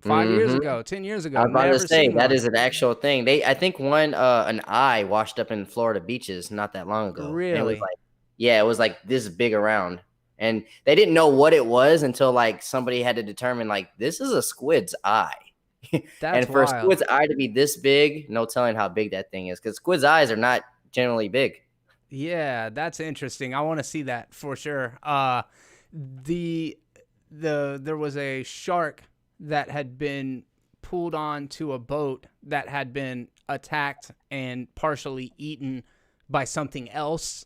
Speaker 2: 5 years ago, 10 years ago.
Speaker 1: I was about to say that is an actual thing. I think an eye washed up in Florida beaches not that long ago.
Speaker 2: Really?
Speaker 1: It was like this big around, and they didn't know what it was until like somebody had to determine like this is a squid's eye. And for a squid's eye to be this big, no telling how big that thing is because squid's eyes are not generally big.
Speaker 2: Yeah, that's interesting. I want to see that for sure. There was a shark that had been pulled onto a boat that had been attacked and partially eaten by something else,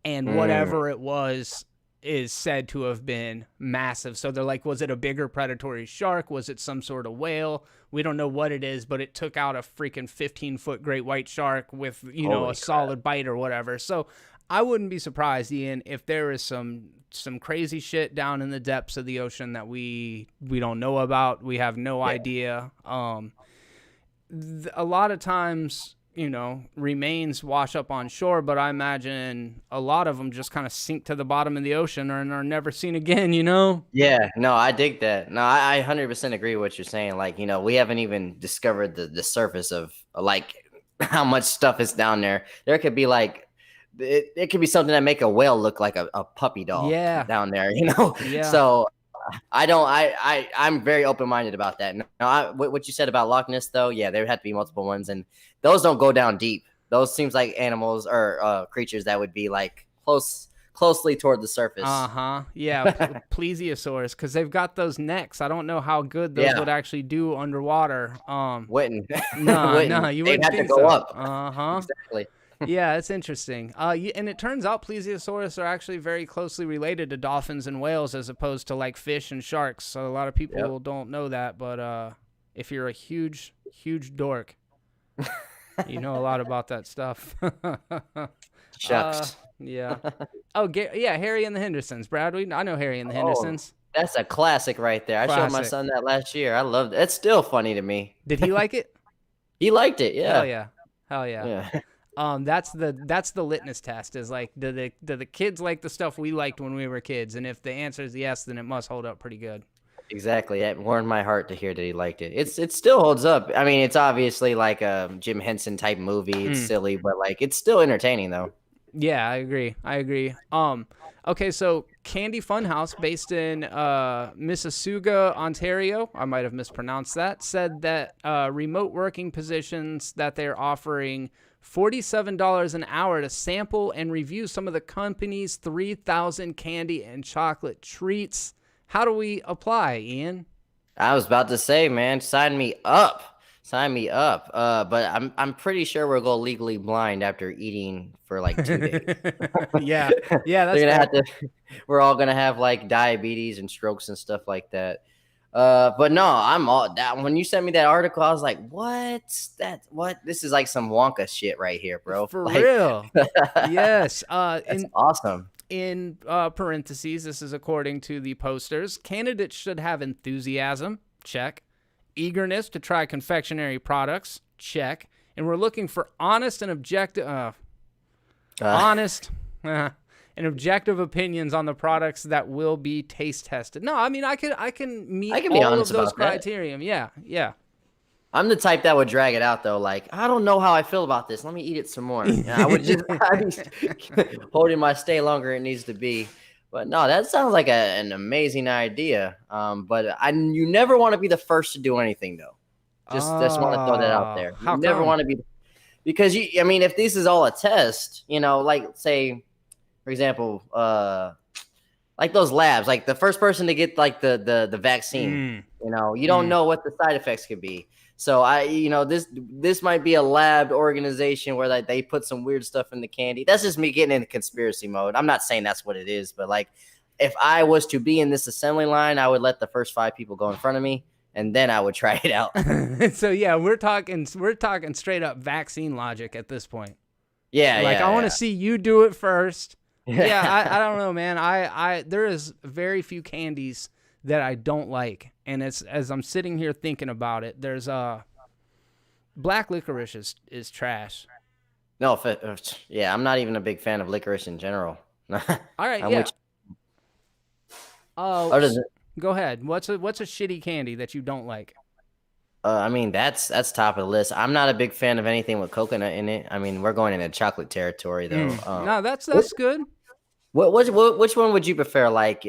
Speaker 2: and whatever it was is said to have been massive. So they're like, was it a bigger predatory shark? Was it some sort of whale? We don't know what it is, but it took out a freaking 15-foot great white shark with, a solid bite or whatever. So I wouldn't be surprised, Ian, if there is some crazy shit down in the depths of the ocean that we don't know about. We have no idea. A lot of times, remains wash up on shore, but I imagine a lot of them just kind of sink to the bottom of the ocean and are never seen again,
Speaker 1: Yeah, no, I dig that. No, I 100% agree with what you're saying. Like, we haven't even discovered the surface of like how much stuff is down there. There could be like, it could be something that make a whale look like a puppy dog down there,
Speaker 2: Yeah.
Speaker 1: So I'm very open-minded about that. Now, what you said about Loch Ness, though, yeah, there had to be multiple ones, and those don't go down deep. Those seems like animals or creatures that would be like closely toward the surface.
Speaker 2: Yeah, plesiosaurs, because they've got those necks. I don't know how good those would actually do underwater.
Speaker 1: Wouldn't.
Speaker 2: No, you wouldn't
Speaker 1: have to
Speaker 2: think
Speaker 1: go
Speaker 2: so.
Speaker 1: up. Exactly.
Speaker 2: Yeah, it's interesting. And it turns out plesiosaurus are actually very closely related to dolphins and whales as opposed to like fish and sharks. So a lot of people don't know that, but if you're a huge dork, you know a lot about that stuff.
Speaker 1: Shucks.
Speaker 2: Yeah. Oh, yeah, Harry and the Hendersons. Brad, I know Harry and the Hendersons.
Speaker 1: That's a classic right there. I showed my son that last year. I loved it. It's still funny to me.
Speaker 2: Did he like it?
Speaker 1: He liked it. Yeah.
Speaker 2: Hell yeah.
Speaker 1: Yeah.
Speaker 2: That's the litmus test is like, do the kids like the stuff we liked when we were kids? And if the answer is yes, then it must hold up pretty good.
Speaker 1: Exactly. It warmed my heart to hear that he liked it. It still holds up. I mean, it's obviously like a Jim Henson type movie. It's silly, but like it's still entertaining though.
Speaker 2: Yeah, I agree. Okay, so Candy Funhouse, based in Mississauga, Ontario, I might have mispronounced that, said that remote working positions that they're offering $47 an hour to sample and review some of the company's 3,000 candy and chocolate treats. How do we apply, Ian?
Speaker 1: I was about to say, man, sign me up. Sign me up. But I'm pretty sure we'll go legally blind after eating for like 2 days.
Speaker 2: Yeah, that's
Speaker 1: we're all gonna have like diabetes and strokes and stuff like that. But no, I'm all that. When you sent me that article, I was like, "What's that? What? This is like some Wonka shit right here, bro."
Speaker 2: For
Speaker 1: like,
Speaker 2: real. Yes.
Speaker 1: That's awesome.
Speaker 2: In parentheses, this is according to the posters. Candidates should have enthusiasm. Check. Eagerness to try confectionery products, check, and we're looking for honest and objective and objective opinions on the products that will be taste tested. No, I mean I can meet all of those criteria. Yeah.
Speaker 1: I'm the type that would drag it out though. Like, I don't know how I feel about this. Let me eat it some more. I'd be holding my stay longer it needs to be. But no, that sounds like an amazing idea. But you never want to be the first to do anything, though. Just want to throw that out there. You never want to be, because I mean, if this is all a test, like say, for example, like those labs, like the first person to get like the vaccine, you don't know what the side effects could be. So this might be a lab organization where they put some weird stuff in the candy. That's just me getting into conspiracy mode. I'm not saying that's what it is, but like if I was to be in this assembly line, I would let the first 5 people go in front of me, and then I would try it out.
Speaker 2: So yeah, we're talking straight up vaccine logic at this point.
Speaker 1: Yeah,
Speaker 2: I want to see you do it first. Yeah, I don't know, man. There is very few candies that I don't like, and it's as I'm sitting here thinking about it, there's black licorice is trash.
Speaker 1: No, yeah, I'm not even a big fan of licorice in general.
Speaker 2: All right, yeah. Go ahead. What's a shitty candy that you don't like?
Speaker 1: I mean, that's top of the list. I'm not a big fan of anything with coconut in it. I mean, we're going into chocolate territory though.
Speaker 2: No, that's good.
Speaker 1: Which one would you prefer? Like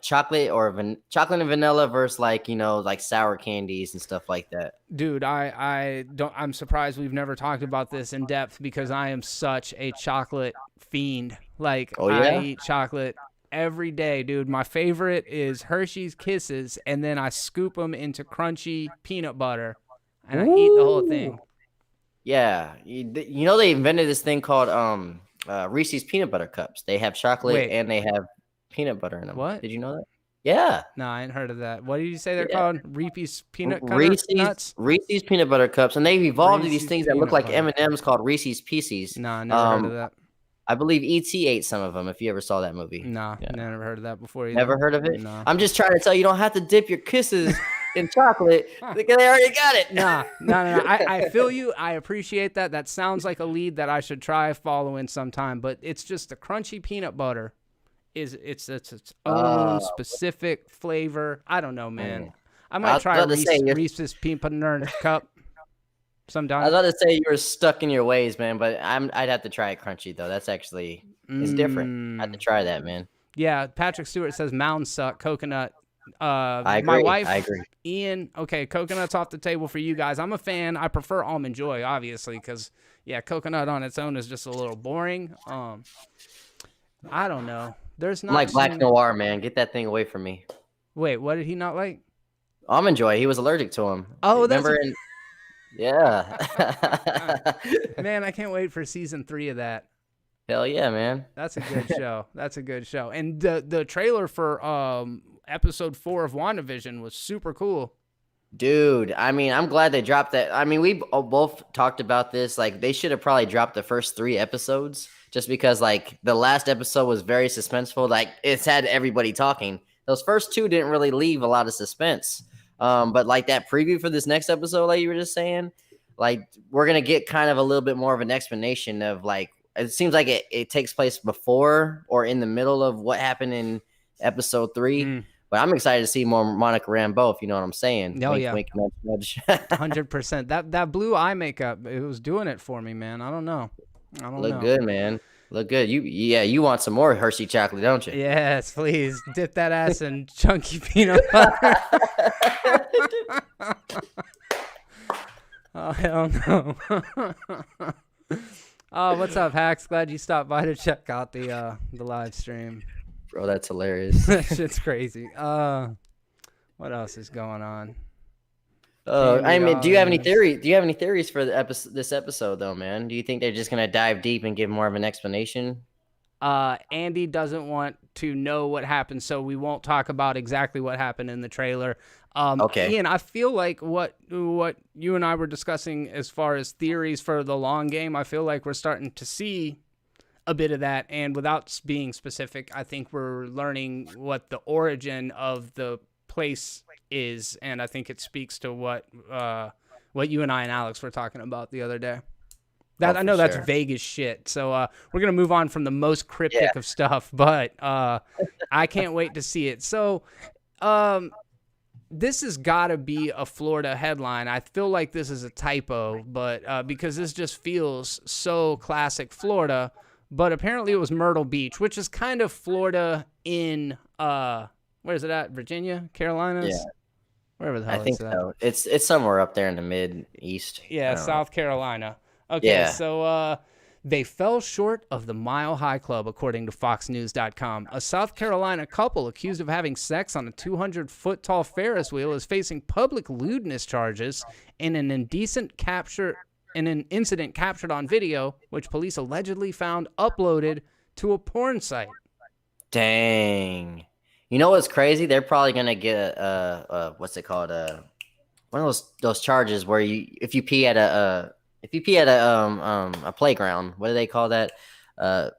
Speaker 1: chocolate or chocolate and vanilla versus like sour candies and stuff like that?
Speaker 2: Dude, I'm surprised we've never talked about this in depth because I am such a chocolate fiend. Like I eat chocolate every day, dude. My favorite is Hershey's Kisses, and then I scoop them into crunchy peanut butter, and I eat the whole thing.
Speaker 1: Yeah, they invented this thing called Reese's peanut butter cups. They have chocolate and they have peanut butter in them.
Speaker 2: What?
Speaker 1: Did you know that? Yeah.
Speaker 2: No, I ain't heard of that. What did you say they're called? Reese's peanut nuts?
Speaker 1: Reese's peanut butter cups, and they've evolved to these things that look like M&Ms called Reese's Pieces.
Speaker 2: No, I never heard of that.
Speaker 1: I believe E.T. ate some of them, if you ever saw that movie.
Speaker 2: No, never heard of that before either.
Speaker 1: Never heard of it?
Speaker 2: No.
Speaker 1: I'm just trying to tell you, don't have to dip your kisses in chocolate because they already got it.
Speaker 2: No. I feel you. I appreciate that. That sounds like a lead that I should try following sometime, but it's just the crunchy peanut butter. It's its own specific flavor. I don't know, man. I might try Reese's peanut butter cup. Sometime.
Speaker 1: I was about to say you were stuck in your ways, man, but I'd have to try it crunchy though. That's actually it's different. I have to try that, man.
Speaker 2: Yeah, Patrick Stewart says mounds suck. Coconut.
Speaker 1: I agree.
Speaker 2: My wife,
Speaker 1: I agree.
Speaker 2: Ian. Okay, coconut's off the table for you guys. I'm a fan. I prefer Almond Joy, obviously, because coconut on its own is just a little boring. I don't know. There's not
Speaker 1: like Black Noir, man. Get that thing away from me.
Speaker 2: Wait, what did he not like?
Speaker 1: Almond Joy. He was allergic to him.
Speaker 2: Oh,
Speaker 1: remember Yeah.
Speaker 2: Man, I can't wait for season 3 of that.
Speaker 1: Hell yeah, man.
Speaker 2: That's a good show. That's a good show. And the trailer for episode 4 of WandaVision was super cool.
Speaker 1: Dude, I mean, I'm glad they dropped that. I mean, we both talked about this. Like, they should have probably dropped the first 3 episodes just because, like, the last episode was very suspenseful. Like, it's had everybody talking. Those first 2 didn't really leave a lot of suspense. But like that preview for this next episode, like you were just saying, like, we're gonna get kind of a little bit more of an explanation of, like, it seems like it takes place before or in the middle of what happened in episode 3. But I'm excited to see more Monica Rambeau, if you know what I'm saying.
Speaker 2: Oh,
Speaker 1: Wink,
Speaker 2: yeah.
Speaker 1: wink, nudge, nudge.
Speaker 2: 100%. That blue eye makeup, it was doing it for me, man. I don't know.
Speaker 1: Look good, man. Look good. You want some more Hershey chocolate, don't you?
Speaker 2: Yes, please. Dip that ass in chunky peanut butter. Oh, hell no. Oh, what's up, Hacks? Glad you stopped by to check out the live stream.
Speaker 1: Bro, that's hilarious.
Speaker 2: That shit's crazy. What else is going on?
Speaker 1: I mean, do you have any theory? Do you have any theories for this episode, though, man? Do you think they're just gonna dive deep and give more of an explanation?
Speaker 2: Andy doesn't want to know what happened, so we won't talk about exactly what happened in the trailer.
Speaker 1: Okay.
Speaker 2: Ian, I feel like what you and I were discussing as far as theories for the long game, I feel like we're starting to see a bit of that, and without being specific, I think we're learning what the origin of the place is, and I think it speaks to what you and I and Alex were talking about the other day. I know that's vague as shit, so we're gonna move on from the most cryptic of stuff, but I can't wait to see it. So this has got to be a Florida headline. I feel like this is a typo, but because this just feels so classic Florida. But apparently it was Myrtle Beach, which is kind of Florida in where is it at? Virginia, Carolinas?
Speaker 1: Yeah.
Speaker 2: Wherever the hell
Speaker 1: I think so. It's somewhere up there in the mid-east.
Speaker 2: Yeah, South Carolina. Okay, yeah. So they fell short of the Mile High Club, according to FoxNews.com. A South Carolina couple accused of having sex on a 200-foot-tall Ferris wheel is facing public lewdness charges in an incident captured on video, which police allegedly found uploaded to a porn site.
Speaker 1: Dang. You know what's crazy? They're probably gonna get what's it called? One of those charges where if you pee at a playground, what do they call that? A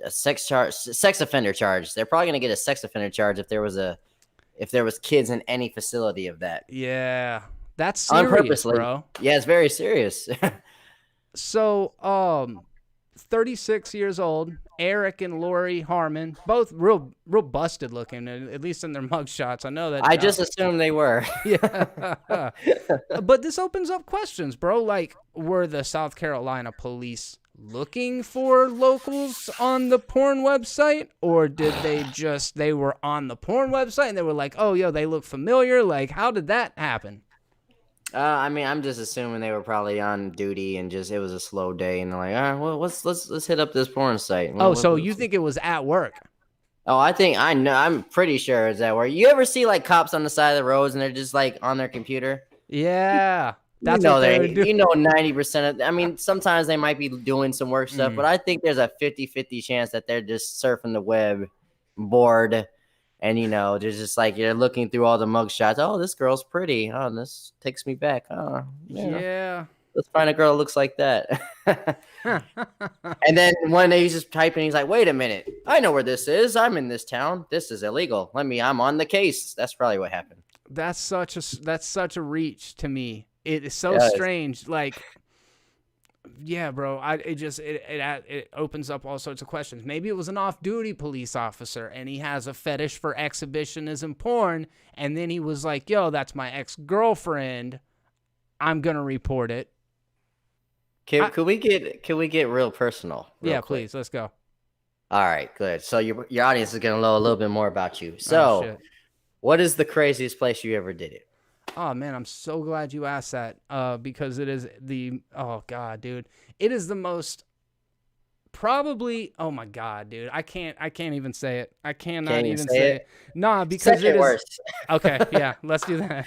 Speaker 1: sex offender charge. They're probably gonna get a sex offender charge if there was kids in any facility of that.
Speaker 2: Yeah, that's serious, bro.
Speaker 1: Yeah, it's very serious.
Speaker 2: So, 36 years old, Erik and Lori Harmon, both real busted looking, at least in their mugshots. I know that.
Speaker 1: I just assumed they were.
Speaker 2: Yeah. But this opens up questions, bro. Like, were the South Carolina police looking for locals on the porn website, or did they were on the porn website and they were like, oh, yo, they look familiar? Like, how did that happen?
Speaker 1: I mean, I'm just assuming they were probably on duty and it was a slow day, and they're like, all right, well, let's hit up this porn site.
Speaker 2: So you think it was at work?
Speaker 1: Oh, I'm pretty sure it's at work. You ever see like cops on the side of the roads and they're just like on their computer?
Speaker 2: Yeah, that's what they would do.
Speaker 1: 90% of. I mean, sometimes they might be doing some work stuff, but I think there's a 50-50 chance that they're just surfing the web, bored. And, there's just like, you're looking through all the mugshots. Oh, this girl's pretty. Oh, this takes me back. Oh,
Speaker 2: yeah.
Speaker 1: Let's find a girl that looks like that. And then one day he's just typing. He's like, wait a minute. I know where this is. I'm in this town. This is illegal. I'm on the case. That's probably what happened.
Speaker 2: That's such a reach to me. It is so strange. Like, yeah, bro. It opens up all sorts of questions. Maybe it was an off-duty police officer, and he has a fetish for exhibitionism porn, and then he was like, "Yo, that's my ex-girlfriend. I'm gonna report it."
Speaker 1: Can we get real personal?
Speaker 2: Yeah, please. Let's go.
Speaker 1: All right, good. So your audience is gonna know a little bit more about you. So, what is the craziest place you ever did it?
Speaker 2: Oh man, I'm so glad you asked that. Because it is oh god, dude, it is the most probably. Oh my god, dude, I can't even say it. I cannot even say it. Nah, because it is worse. Okay, yeah, let's do that.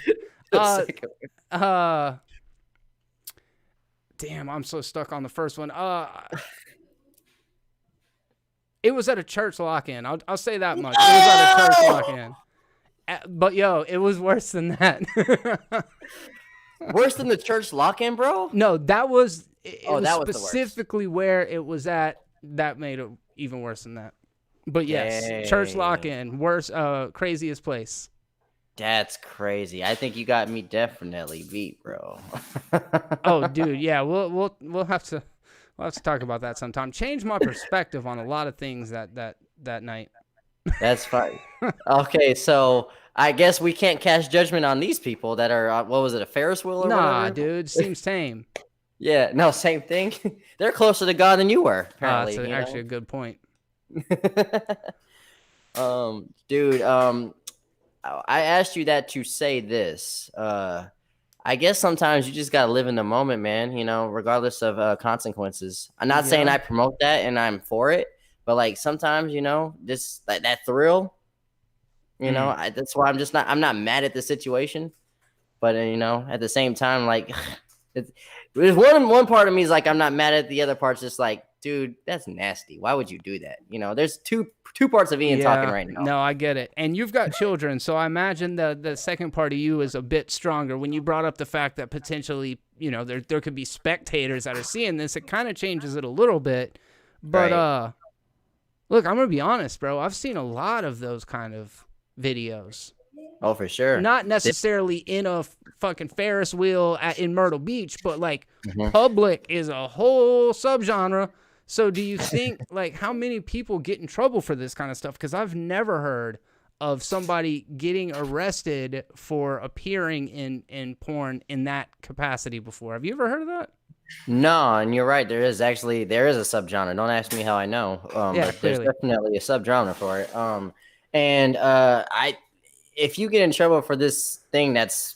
Speaker 2: Damn, I'm so stuck on the first one. It was at a church lock-in. I'll say that much. It was at a church lock-in. But yo, it was worse than that.
Speaker 1: Worse than the church lock-in, bro?
Speaker 2: No, that was it was
Speaker 1: that was the worst.
Speaker 2: specifically where it was at. That made it even worse than that. But yes, church lock-in, worst, craziest place.
Speaker 1: That's crazy. I think you got me definitely beat, bro.
Speaker 2: Oh, dude, yeah, we'll have to talk about that sometime. Change my perspective on a lot of things that night.
Speaker 1: That's fine. Okay, so I guess we can't cast judgment on these people that are, what was it, a Ferris wheel or
Speaker 2: Nah,
Speaker 1: whatever?
Speaker 2: dude, seems tame.
Speaker 1: Yeah, no, same thing. They're closer to God than you were, apparently.
Speaker 2: That's actually a good point.
Speaker 1: Dude, I asked you that to say this. I guess sometimes you just gotta live in the moment, man. You know, regardless of consequences. I'm not saying I promote that and I'm for it, but like sometimes, you know, just like that thrill. You know, that's why I'm not mad at the situation, but you know, at the same time, like, there's one part of me is like I'm not mad at the other part's just like, dude, that's nasty. Why would you do that? You know, there's two parts of Ian talking right now.
Speaker 2: No, I get it. And you've got children, so I imagine the second part of you is a bit stronger. When you brought up the fact that potentially, you know, there could be spectators that are seeing this, it kind of changes it a little bit. But look, I'm gonna be honest, bro. I've seen a lot of those kind of videos.
Speaker 1: Oh, for sure.
Speaker 2: Not necessarily in a fucking Ferris wheel in Myrtle Beach, but like public is a whole subgenre. So do you think, like, how many people get in trouble for this kind of stuff? Because I've never heard of somebody getting arrested for appearing in porn in that capacity before. Have you ever heard of that?
Speaker 1: No, and you're right. There is a subgenre. Don't ask me how I know. But there's definitely a subgenre for it. If you get in trouble for this thing that's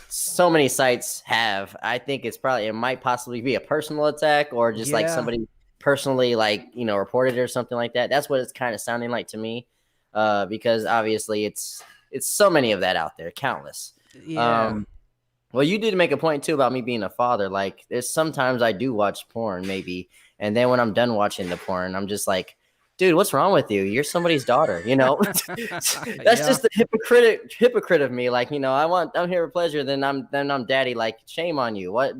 Speaker 1: so many sites have, I think it might possibly be a personal attack or just like somebody personally, like, you know, reported it or something like that. That's what it's kind of sounding like to me, because obviously it's so many of that out there, countless.
Speaker 2: Yeah.
Speaker 1: Well, you did make a point too about me being a father. Like, there's sometimes I do watch porn, maybe, and then when I'm done watching the porn, I'm just like, dude, what's wrong with you? You're somebody's daughter, you know. That's just the hypocrite of me. Like, you know, I'm here for pleasure, then I'm daddy. Like, shame on you. What?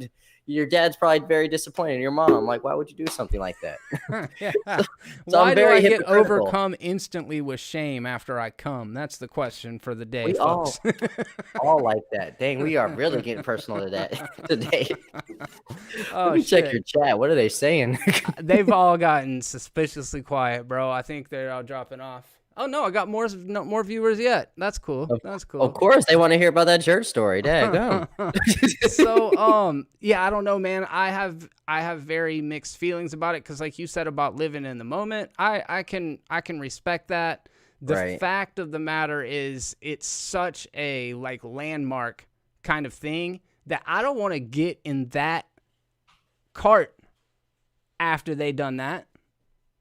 Speaker 1: Your dad's probably very disappointed in your mom. Like, why would you do something like that?
Speaker 2: So why do I get overcome instantly with shame after I come? That's the question for the day, folks.
Speaker 1: all like that. Dang, we are really getting personal today.
Speaker 2: Oh,
Speaker 1: let me check your chat. What are they saying?
Speaker 2: They've all gotten suspiciously quiet, bro. I think they're all dropping off. Oh no, I got more viewers yet. That's cool. That's cool.
Speaker 1: Of course, they want to hear about that church story. Dang.
Speaker 2: So, yeah, I don't know, man. I have very mixed feelings about it because, like you said about living in the moment, I can respect that. The fact of the matter is, it's such a like landmark kind of thing that I don't want to get in that cart after they done that.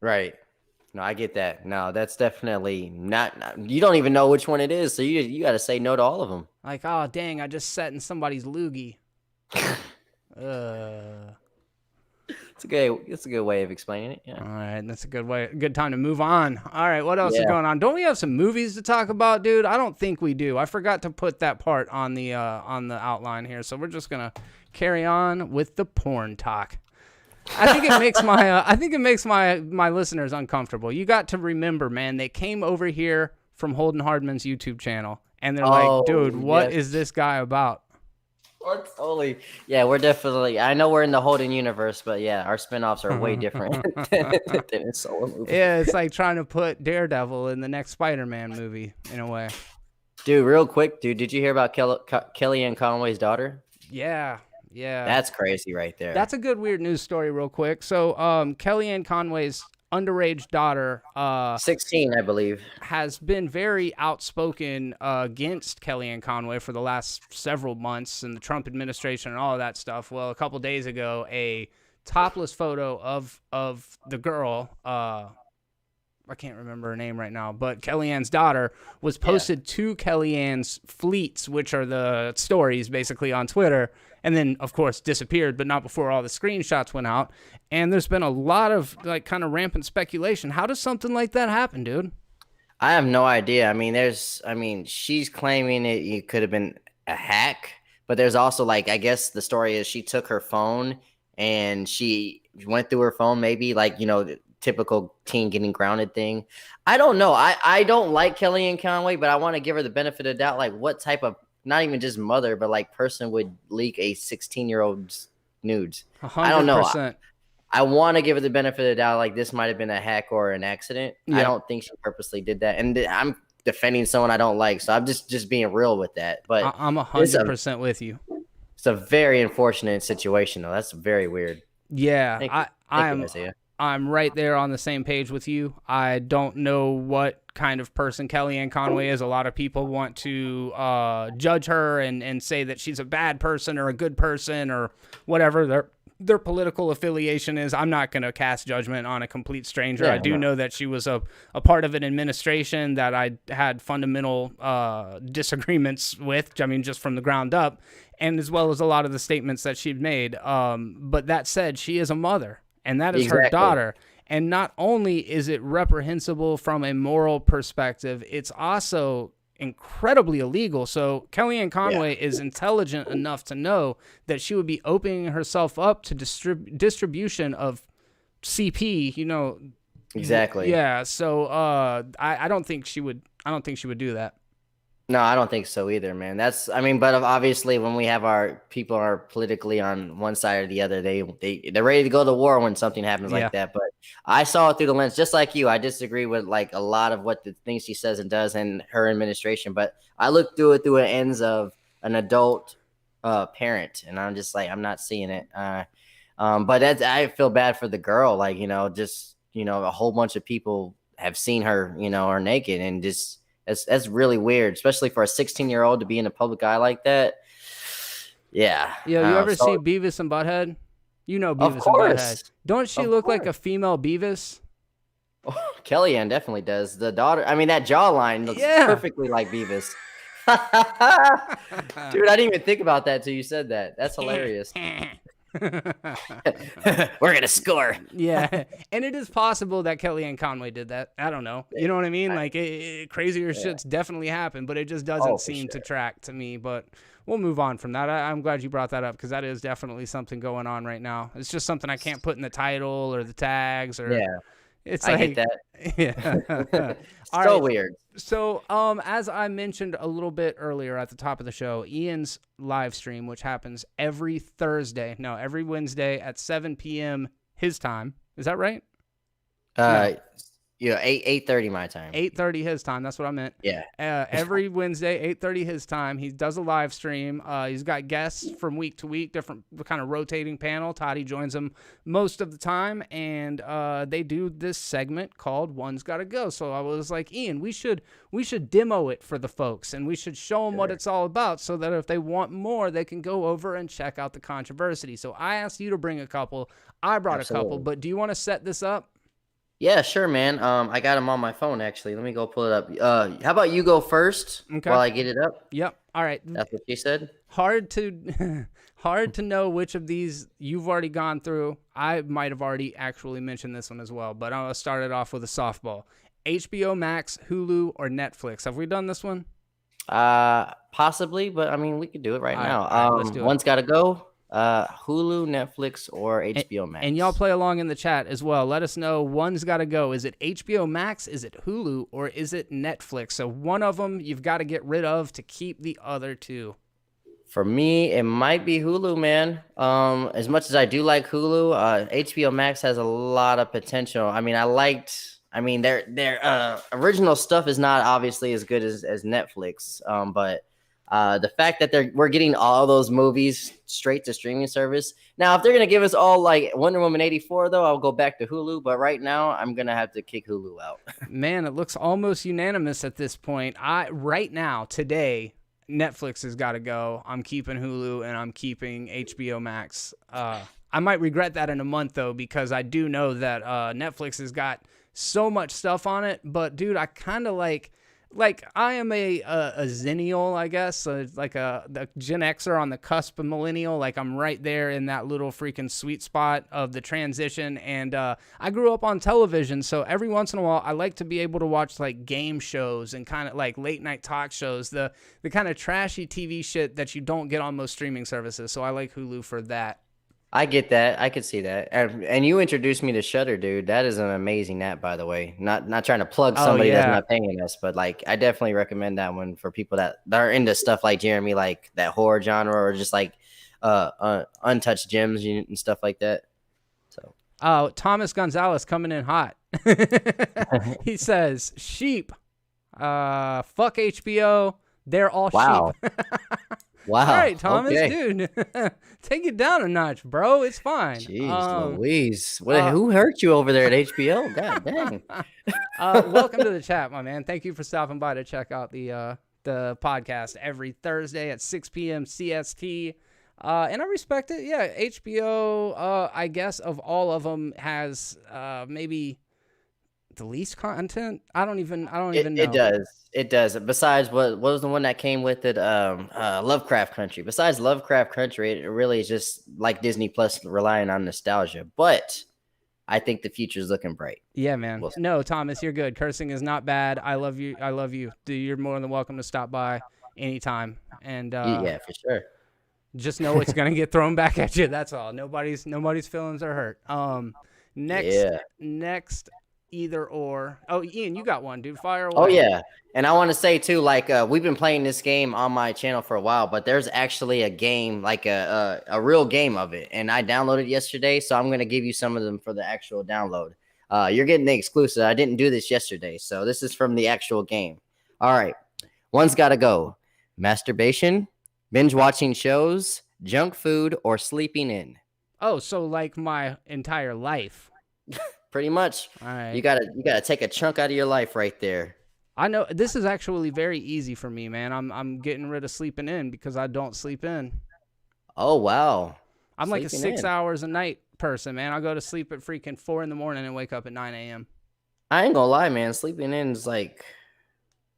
Speaker 1: Right. No, I get that. No, that's definitely not. You don't even know which one it is, so you got to say no to all of them.
Speaker 2: Like, oh dang, I just sat in somebody's loogie.
Speaker 1: It's a good way of explaining it. Yeah.
Speaker 2: All right, that's a good time to move on. All right, what else is going on? Don't we have some movies to talk about, dude? I don't think we do. I forgot to put that part on the outline here, so we're just gonna carry on with the porn talk. I think it makes my listeners uncomfortable. You got to remember, man, they came over here from Holden Hardman's YouTube channel, and they're like, dude, what is this guy about?
Speaker 1: Totally. Yeah, we're definitely. I know we're in the Holden universe, but yeah, our spinoffs are way different than a solo movie.
Speaker 2: Yeah, it's like trying to put Daredevil in the next Spider-Man movie in a way.
Speaker 1: Dude, real quick, did you hear about Kellyanne Conway's daughter?
Speaker 2: Yeah.
Speaker 1: That's crazy right there.
Speaker 2: That's a good weird news story real quick. So Kellyanne Conway's underage daughter
Speaker 1: 16, I believe,
Speaker 2: has been very outspoken against Kellyanne Conway for the last several months and the Trump administration and all of that stuff. Well, a couple days ago, a topless photo of the girl, I I can't remember her name right now, but Kellyanne's daughter was posted to Kellyanne's fleets, which are the stories basically on Twitter, and then of course disappeared, but not before all the screenshots went out. And there's been a lot of like kind of rampant speculation. How does something like that happen, dude?
Speaker 1: I have no idea. I mean, she's claiming it could have been a hack, but there's also like, I guess the story is she took her phone and she went through her phone, maybe like, the typical teen getting grounded thing. I don't know. I don't like Kellyanne Conway, but I want to give her the benefit of the doubt. Like, what type of, not even just mother, but like person would leak a 16-year-old's nudes?
Speaker 2: 100%.
Speaker 1: I don't know. I want to give her the benefit of the doubt, like this might have been a hack or an accident.
Speaker 2: Yeah.
Speaker 1: I don't think she purposely did that. And I'm defending someone I don't like, so I'm just being real with that. But
Speaker 2: I'm 100% with you.
Speaker 1: It's a very unfortunate situation, though. That's very weird.
Speaker 2: Yeah,
Speaker 1: Isaiah.
Speaker 2: I'm right there on the same page with you. I don't know what kind of person Kellyanne Conway is. A lot of people want to judge her and say that she's a bad person or a good person or whatever their political affiliation is. I'm not going to cast judgment on a complete stranger. I do know that she was a part of an administration that I had fundamental disagreements with, I mean, just from the ground up, and as well as a lot of the statements that she'd made. But that said, she is a mother, and that is her daughter. And not only is it reprehensible from a moral perspective, it's also incredibly illegal. So Kellyanne Conway is intelligent enough to know that she would be opening herself up to distribution of CP,
Speaker 1: Exactly.
Speaker 2: Yeah. So I don't think she would do that.
Speaker 1: No, I don't think so either, man. But obviously when we have our people are politically on one side or the other, they're ready to go to war when something happens like that. But I saw it through the lens, just like you. I disagree with like a lot of what the things she says and does in her administration, but I look through it through the ends of an adult parent, and I'm just like, I'm not seeing it. But I feel bad for the girl, like, a whole bunch of people have seen her, her naked, and just that's really weird, especially for a 16-year-old to be in a public eye like that. Yeah.
Speaker 2: Yeah, you ever see Beavis and Butthead? You know Beavis and Butthead. Don't she look like a female Beavis?
Speaker 1: Oh, Kellyanne definitely does. The daughter, that jawline looks perfectly like Beavis. Dude, I didn't even think about that till you said that. That's hilarious. We're gonna score.
Speaker 2: Yeah, and it is possible that Kellyanne Conway did that. I don't know. You know what I mean? Like, crazier shit's definitely happened, but it just doesn't seem to track to me. But we'll move on from that. I'm glad you brought that up because that is definitely something going on right now. It's just something I can't put in the title or the tags or.
Speaker 1: Yeah.
Speaker 2: It's
Speaker 1: I
Speaker 2: like,
Speaker 1: hate that.
Speaker 2: Yeah.
Speaker 1: So weird.
Speaker 2: So, as I mentioned a little bit earlier at the top of the show, Ian's live stream, which happens every Wednesday at 7 p.m. his time. Is that right?
Speaker 1: 8:30 my time.
Speaker 2: 8:30 his time. That's what I meant.
Speaker 1: Yeah.
Speaker 2: Every Wednesday, 8:30 his time. He does a live stream. He's got guests from week to week, different kind of rotating panel. Toddy joins them most of the time, and they do this segment called "One's Gotta Go." So I was like, Ian, we should demo it for the folks, and we should show them what it's all about, so that if they want more, they can go over and check out the controversy. So I asked you to bring a couple. I brought a couple, but do you want to set this up?
Speaker 1: Yeah, sure, man. I got them on my phone, actually. Let me go pull it up. How about you go first while I get it up?
Speaker 2: Yep. All right.
Speaker 1: That's what she said?
Speaker 2: Hard to know which of these you've already gone through. I might have already actually mentioned this one as well, but I'll start it off with a softball. HBO Max, Hulu, or Netflix? Have we done this one?
Speaker 1: Possibly, but we could do it right now.
Speaker 2: All right, let's do it.
Speaker 1: One's got to go. Hulu, Netflix, or HBO Max.
Speaker 2: And y'all play along in the chat as well. Let us know. One's got to go. Is it HBO Max? Is it Hulu? Or is it Netflix? So one of them you've got to get rid of to keep the other two.
Speaker 1: For me, it might be Hulu, man. As much as I do like Hulu, HBO Max has a lot of potential. Their original stuff is not obviously as good as Netflix. But the fact that we're getting all those movies straight to streaming service. Now, if they're going to give us all like Wonder Woman 84, though, I'll go back to Hulu. But right now, I'm going to have to kick Hulu out.
Speaker 2: Man, it looks almost unanimous at this point. Right now, today, Netflix has got to go. I'm keeping Hulu and I'm keeping HBO Max. I might regret that in a month though, because I do know that Netflix has got so much stuff on it. But dude, I kind of like I am a zennial, I guess, so like the Gen Xer on the cusp of millennial. Like I'm right there in that little freaking sweet spot of the transition. And I grew up on television, so every once in a while I like to be able to watch like game shows and kind of like late night talk shows, the kind of trashy TV shit that you don't get on most streaming services. So I like Hulu for that.
Speaker 1: I get that. I could see that. And you introduced me to Shutter, dude. That is an amazing app, by the way. Not trying to plug
Speaker 2: Oh
Speaker 1: somebody that's
Speaker 2: yeah.
Speaker 1: not paying us, but like I definitely recommend that one for people that are into stuff like Jeremy, like that horror genre, or just like untouched gems and stuff like that. So
Speaker 2: Thomas Gonzalez coming in hot. He says, sheep. Fuck HBO. They're all
Speaker 1: wow.
Speaker 2: sheep.
Speaker 1: Wow.
Speaker 2: All right, Thomas,
Speaker 1: okay.
Speaker 2: dude. Take it down a notch, bro. It's fine.
Speaker 1: Jeez Louise. Who hurt you over there at HBO? God dang.
Speaker 2: Welcome to the chat, my man. Thank you for stopping by to check out the podcast every Thursday at 6 p.m. CST. And I respect it. Yeah, HBO, I guess, of all of them has maybe the least content. I don't even know.
Speaker 1: It does. Besides, what was the one that came with it? Lovecraft Country. Besides Lovecraft Country, it really is just like Disney Plus relying on nostalgia. But I think the future is looking bright.
Speaker 2: Yeah, man. No, Thomas, you're good. Cursing is not bad. I love you. I love you. Dude, you're more than welcome to stop by anytime. And
Speaker 1: yeah, for sure.
Speaker 2: Just know it's gonna get thrown back at you. That's all. Nobody's feelings are hurt. Next. Either or. Oh, Ian, you got one, dude. Fire away.
Speaker 1: Oh yeah, and I want to say too, like we've been playing this game on my channel for a while, but there's actually a game, like a real game of it, and I downloaded it yesterday, so I'm gonna give you some of them for the actual download. You're getting the exclusive. I didn't do this yesterday, so this is from the actual game. All right, one's got to go: masturbation, binge watching shows, junk food, or sleeping in.
Speaker 2: Oh, so like my entire life.
Speaker 1: Pretty much.
Speaker 2: All right.
Speaker 1: You gotta take a chunk out of your life right there.
Speaker 2: I know this is actually very easy for me, man. I'm getting rid of sleeping in because I don't sleep in.
Speaker 1: Oh wow.
Speaker 2: I'm like a 6 hours a night person, man. I go to sleep at freaking 4 a.m. and wake up at 9 a.m.
Speaker 1: I ain't gonna lie, man. Sleeping in is like,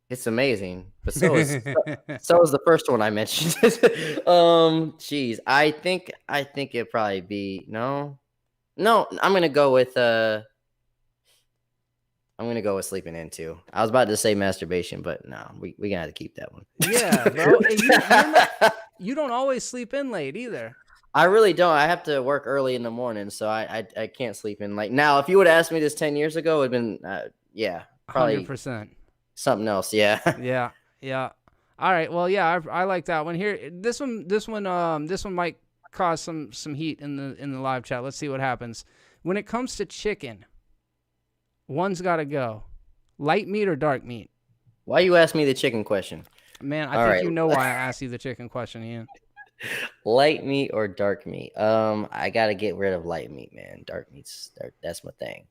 Speaker 1: it's amazing. But so is the first one I mentioned. Geez, I think it'd probably be no. I'm gonna go with sleeping in too. I was about to say masturbation, but no, we gonna have to keep that one.
Speaker 2: Yeah, bro. You don't always sleep in late either.
Speaker 1: I really don't. I have to work early in the morning, so I can't sleep in. Like now, if you would have asked me this 10 years ago, it'd been probably
Speaker 2: 100%.
Speaker 1: Something else. Yeah.
Speaker 2: Yeah. All right. Well, yeah, I like that one here. This one might cause some heat in the live chat. Let's see what happens. When it comes to chicken, one's got to go. Light meat or dark meat?
Speaker 1: Why you ask me the chicken question?
Speaker 2: Man, I think you know why I asked you the chicken question, Ian.
Speaker 1: Light meat or dark meat? I got to get rid of light meat, man. That's my thing.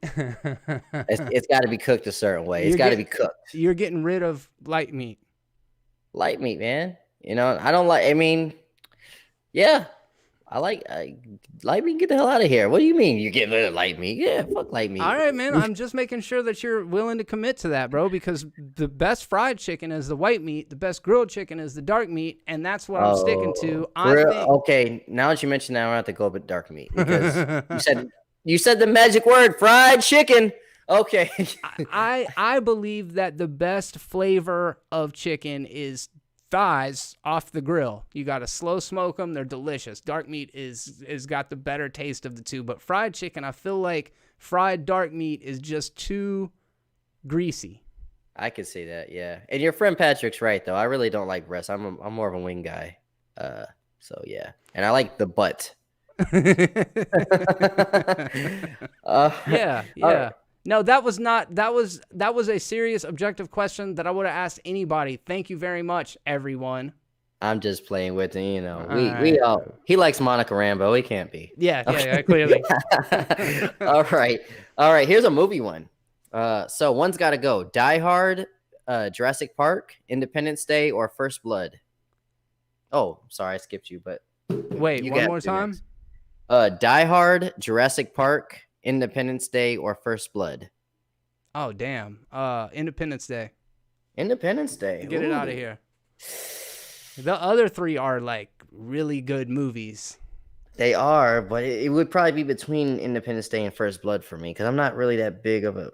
Speaker 1: It's got to be cooked a certain way. It's got to be cooked.
Speaker 2: You're getting rid of light meat.
Speaker 1: Light meat, man. You know, I don't like, I mean, yeah, I like light meat. Get the hell out of here. What do you mean you get rid of light meat? Yeah, fuck light meat.
Speaker 2: All right, man. I'm just making sure that you're willing to commit to that, bro, because the best fried chicken is the white meat. The best grilled chicken is the dark meat, and that's what I'm sticking to.
Speaker 1: Okay, now that you mentioned that, I'm going to have to go with dark meat because you said the magic word, fried chicken. Okay.
Speaker 2: I believe that the best flavor of chicken is thighs off the grill. You got to slow smoke them. They're delicious. Dark meat is got the better taste of the two, but fried chicken, I feel like fried dark meat is just too greasy.
Speaker 1: I could see that, yeah. And your friend Patrick's right though. I really don't like breasts. I'm more of a wing guy. So yeah. And I like the butt.
Speaker 2: Yeah. No, that was a serious objective question that I would have asked anybody. Thank you very much, everyone.
Speaker 1: I'm just playing with him, you know. He likes Monica Rambeau. He can't be.
Speaker 2: Yeah, clearly.
Speaker 1: All right. Here's a movie one. So one's got to go: Die Hard, Jurassic Park, Independence Day, or First Blood. Oh, sorry, I skipped you, but
Speaker 2: wait, one more time.
Speaker 1: Die Hard, Jurassic Park, Independence Day, or First Blood.
Speaker 2: Oh damn. Independence Day.
Speaker 1: Independence Day.
Speaker 2: Get it out of
Speaker 1: Ooh.
Speaker 2: here. The other three are like really good movies.
Speaker 1: They are, but it would probably be between Independence Day and First Blood for me because I'm not really that big of a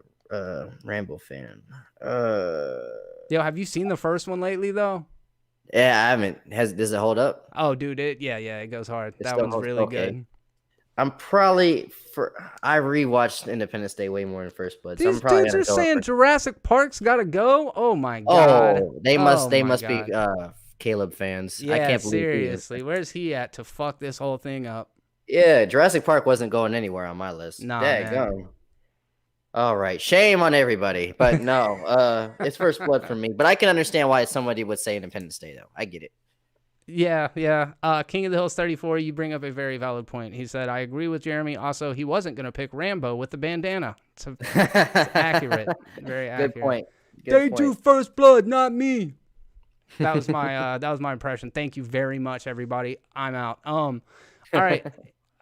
Speaker 1: Rambo fan.
Speaker 2: Yo, have you seen the first one lately though?
Speaker 1: Yeah, I haven't. Does it hold up?
Speaker 2: Oh, dude, it goes hard.
Speaker 1: It
Speaker 2: That
Speaker 1: still
Speaker 2: one's
Speaker 1: holds
Speaker 2: really
Speaker 1: okay.
Speaker 2: good.
Speaker 1: I rewatched Independence Day way more than First Blood, so
Speaker 2: These
Speaker 1: I'm probably
Speaker 2: dudes
Speaker 1: gonna
Speaker 2: are
Speaker 1: go with
Speaker 2: saying
Speaker 1: First.
Speaker 2: Jurassic Park's gotta go. Oh my god.
Speaker 1: Oh, they
Speaker 2: Oh my
Speaker 1: must be
Speaker 2: god.
Speaker 1: Caleb fans. I
Speaker 2: Yeah,
Speaker 1: can't believe he is.
Speaker 2: seriously. Where's he at to fuck this whole thing up?
Speaker 1: Yeah, Jurassic Park wasn't going anywhere on my list.
Speaker 2: Nah, man.
Speaker 1: Daggone. All right, shame on everybody, but no, it's First Blood for me. But I can understand why somebody would say Independence Day, though. I get it.
Speaker 2: Yeah. King of the Hills 34, you bring up a very valid point. He said, I agree with Jeremy. Also, he wasn't going to pick Rambo with the bandana. It's accurate. Very accurate.
Speaker 1: Good point.
Speaker 2: They do First Blood, not me. That was my impression. Thank you very much, everybody. I'm out. All right.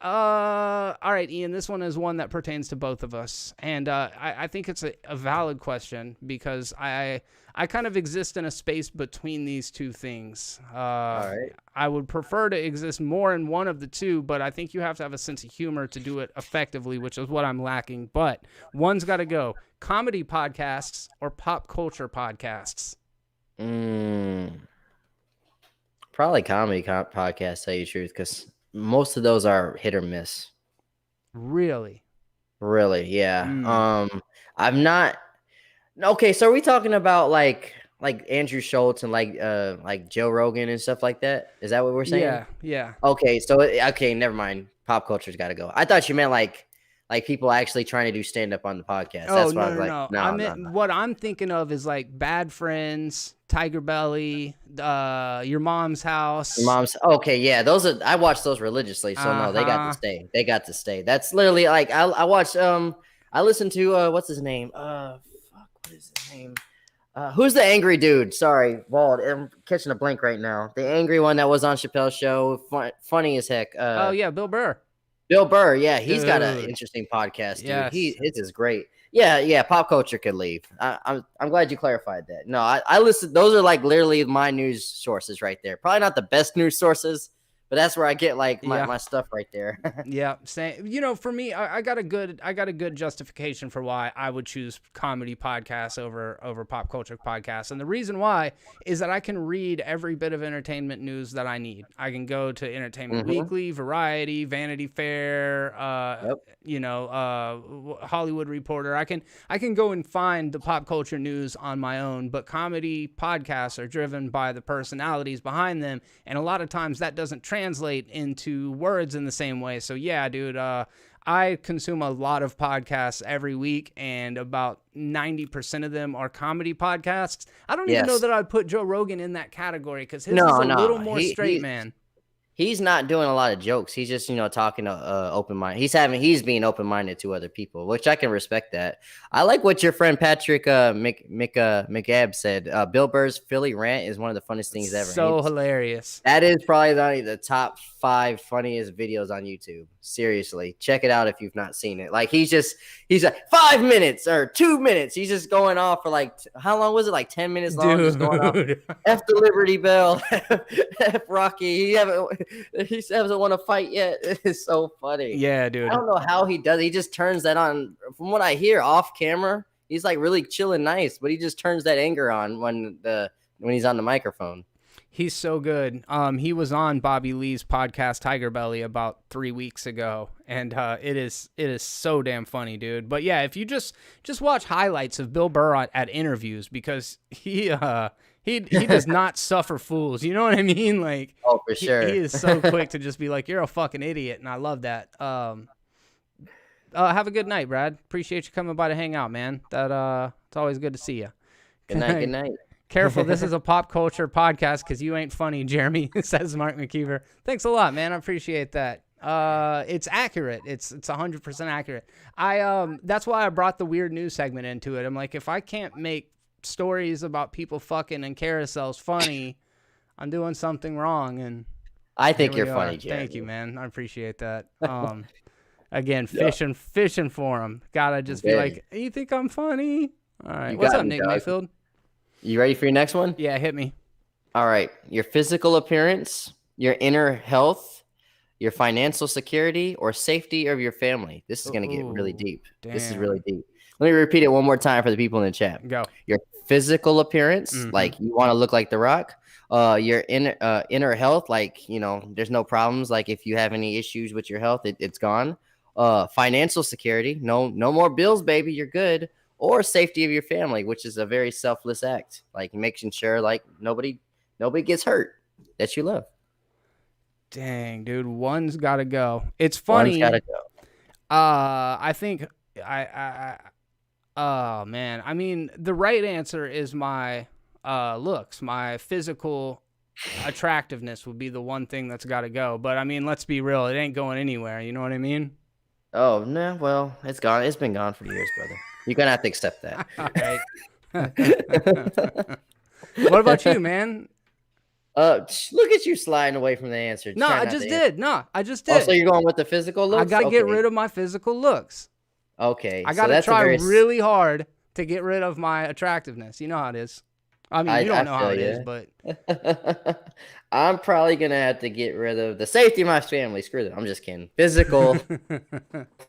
Speaker 2: All right, Ian, this one is one that pertains to both of us. And I think it's a valid question because I kind of exist in a space between these two things.
Speaker 1: All right.
Speaker 2: I would prefer to exist more in one of the two, but I think you have to have a sense of humor to do it effectively, which is what I'm lacking. But one's got to go. Comedy podcasts or pop culture podcasts?
Speaker 1: Probably comedy podcasts, tell you the truth, because most of those are hit or miss.
Speaker 2: Really?
Speaker 1: Really, yeah. I'm not. Okay, so are we talking about like Andrew Schultz and like Joe Rogan and stuff like that? Is that what we're saying?
Speaker 2: Yeah.
Speaker 1: Okay, never mind. Pop culture's got to go. I thought you meant like people actually trying to do stand up on the podcast. That's why I was like, no.
Speaker 2: I meant what I'm thinking of is like Bad Friends, Tiger Belly, Your Mom's House.
Speaker 1: Your Mom's okay, yeah. Those are I watch those religiously, so no, they got to stay. They got to stay. That's literally like I watched. I listened to what's his name? What is his name? Who's the angry dude? Sorry, Wald. I'm catching a blank right now. The angry one that was on Chappelle's show, funny as heck.
Speaker 2: Oh yeah, Bill Burr.
Speaker 1: Bill Burr, yeah, he's got an interesting podcast, dude.
Speaker 2: Yes.
Speaker 1: His is great. Yeah, pop culture could leave. I'm glad you clarified that. No, I listen. Those are like literally my news sources right there. Probably not the best news sources, but that's where I get like my stuff right there.
Speaker 2: Yeah, same. You know, for me, I got a good justification for why I would choose comedy podcasts over pop culture podcasts, and the reason why is that I can read every bit of entertainment news that I need. I can go to Entertainment Weekly, Variety, Vanity Fair, Hollywood Reporter. I can go and find the pop culture news on my own, but comedy podcasts are driven by the personalities behind them, and a lot of times that doesn't translate into words in the same way. So yeah, dude, I consume a lot of podcasts every week, and about 90% of them are comedy podcasts. I don't even know that I'd put Joe Rogan in that category because his is a little more straight, man.
Speaker 1: He's not doing a lot of jokes. He's just, talking open mind. He's being open minded to other people, which I can respect that. I like what your friend Patrick McAbb said. Bill Burr's Philly rant is one of the funniest things ever.
Speaker 2: So hilarious.
Speaker 1: That is probably the top 5 funniest videos on YouTube. Seriously, check it out if you've not seen it. Like he's like 5 minutes or 2 minutes. He's just going off for like how long was it? Like 10 minutes long.
Speaker 2: Dude.
Speaker 1: Just going off. F the Liberty Bell. F Rocky. He doesn't want to fight yet. It's so funny.
Speaker 2: Yeah, dude.
Speaker 1: I don't know how he does. He just turns that on. From what I hear, off camera, he's like really chill and nice, but he just turns that anger on when he's on the microphone.
Speaker 2: He's so good. He was on Bobby Lee's podcast Tiger Belly about 3 weeks ago, and it is so damn funny, dude. But yeah, if you just watch highlights of Bill Burr at interviews, because he does not suffer fools. You know what I mean? Like,
Speaker 1: oh, for sure.
Speaker 2: He is so quick to just be like, "You're a fucking idiot," and I love that. Have a good night, Brad. Appreciate you coming by to hang out, man. It's always good to see you.
Speaker 1: Good night. Good night.
Speaker 2: Careful, this is a pop culture podcast because you ain't funny, Jeremy, says Mark McKeever. Thanks a lot, man. I appreciate that. It's accurate. It's 100% accurate. That's why I brought the weird news segment into it. I'm like, if I can't make stories about people fucking and carousels funny, I'm doing something wrong. And
Speaker 1: I
Speaker 2: Here
Speaker 1: think
Speaker 2: we
Speaker 1: you're
Speaker 2: are.
Speaker 1: funny, Jeremy.
Speaker 2: Thank you, man. I appreciate that. Again, fishing for him. Gotta just be
Speaker 1: Very.
Speaker 2: like, you think I'm funny? All right.
Speaker 1: You
Speaker 2: What's
Speaker 1: got
Speaker 2: up,
Speaker 1: me,
Speaker 2: Nick
Speaker 1: dog.
Speaker 2: Mayfield?
Speaker 1: You ready for your next one?
Speaker 2: Yeah, hit me.
Speaker 1: All right. Your physical appearance, your inner health, your financial security, or safety of your family. This is going to get really
Speaker 2: Ooh,
Speaker 1: deep. This is
Speaker 2: damn.
Speaker 1: really deep. Let me repeat it one more time for the people in the chat.
Speaker 2: Go.
Speaker 1: Your physical appearance,
Speaker 2: Mhm.
Speaker 1: like you want to look like The Rock. Your inner health, like, there's no problems. Like if you have any issues with your health, it's gone. Financial security, no more bills, baby, you're good. Or safety of your family, which is a very selfless act, like making sure like nobody gets hurt that you love.
Speaker 2: Dang, dude, one's got to go. It's
Speaker 1: One's
Speaker 2: funny.
Speaker 1: gotta go.
Speaker 2: I think oh man. I mean, the right answer is my looks, my physical attractiveness would be the one thing that's got to go. But I mean, let's be real, it ain't going anywhere. You know what I mean?
Speaker 1: Oh no, well, it's gone. It's been gone for years, brother. You're gonna have to accept that.
Speaker 2: All right. What about you, man?
Speaker 1: Look at you sliding away from the answer.
Speaker 2: No,
Speaker 1: Try
Speaker 2: I
Speaker 1: not
Speaker 2: just
Speaker 1: to
Speaker 2: did. No, I just
Speaker 1: Oh,
Speaker 2: did.
Speaker 1: so you're going with the physical looks?
Speaker 2: I got to
Speaker 1: Okay.
Speaker 2: get rid of my physical looks.
Speaker 1: Okay.
Speaker 2: I
Speaker 1: so
Speaker 2: got to
Speaker 1: that's a
Speaker 2: try
Speaker 1: very
Speaker 2: really hard to get rid of my attractiveness. You know how it is. I mean, you don't know how it is, but
Speaker 1: I'm probably gonna have to get rid of the safety of my family. Screw that. I'm just kidding. Physical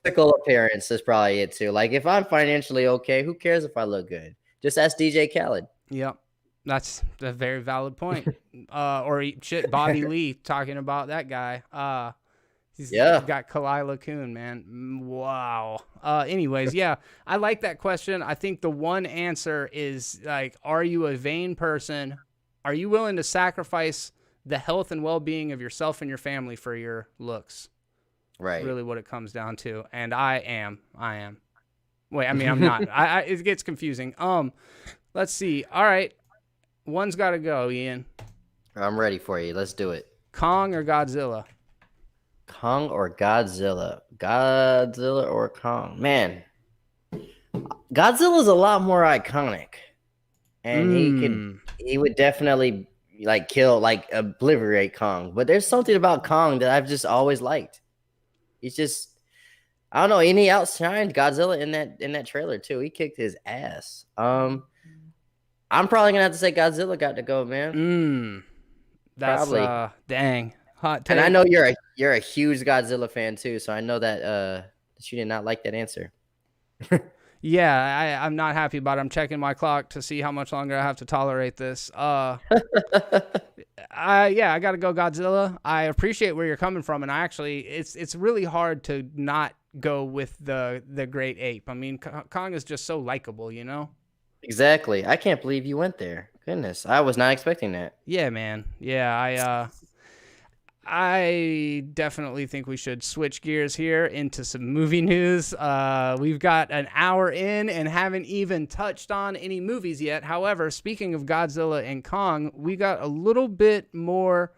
Speaker 1: appearance is probably it too. Like if I'm financially okay, who cares if I look good? Just ask DJ Khaled.
Speaker 2: Yep. That's a very valid point. Or shit, Bobby Lee talking about that guy. He's got Kalila Kuhn, man. Wow. Anyways, yeah, I like that question. I think the one answer is like, are you a vain person? Are you willing to sacrifice the health and well-being of yourself and your family for your looks?
Speaker 1: Right.
Speaker 2: That's really what it comes down to. And I am. Wait, I mean, I'm not. It gets confusing. Let's see. All right. One's got to go, Ian.
Speaker 1: I'm ready for you. Let's do it.
Speaker 2: Kong or Godzilla?
Speaker 1: Kong or Godzilla? Godzilla or Kong? Man, Godzilla's a lot more iconic. And he would definitely like kill, like obliterate Kong. But there's something about Kong that I've just always liked. He's just, I don't know, and he outshined Godzilla in that trailer too. He kicked his ass. I'm probably gonna have to say Godzilla got to go, man.
Speaker 2: That's
Speaker 1: probably.
Speaker 2: Dang. Hot take.
Speaker 1: And I know you're a huge Godzilla fan too, so I know that you did not like that answer.
Speaker 2: Yeah, I'm not happy about it. I'm checking my clock to see how much longer I have to tolerate this. Yeah, I got to go Godzilla. I appreciate where you're coming from, and it's really hard to not go with the great ape. I mean, Kong is just so likable, you know?
Speaker 1: Exactly. I can't believe you went there. Goodness, I was not expecting that.
Speaker 2: Yeah, man. Yeah, I definitely think we should switch gears here into some movie news. We've got an hour in and haven't even touched on any movies yet. However, speaking of Godzilla and Kong, we got a little bit more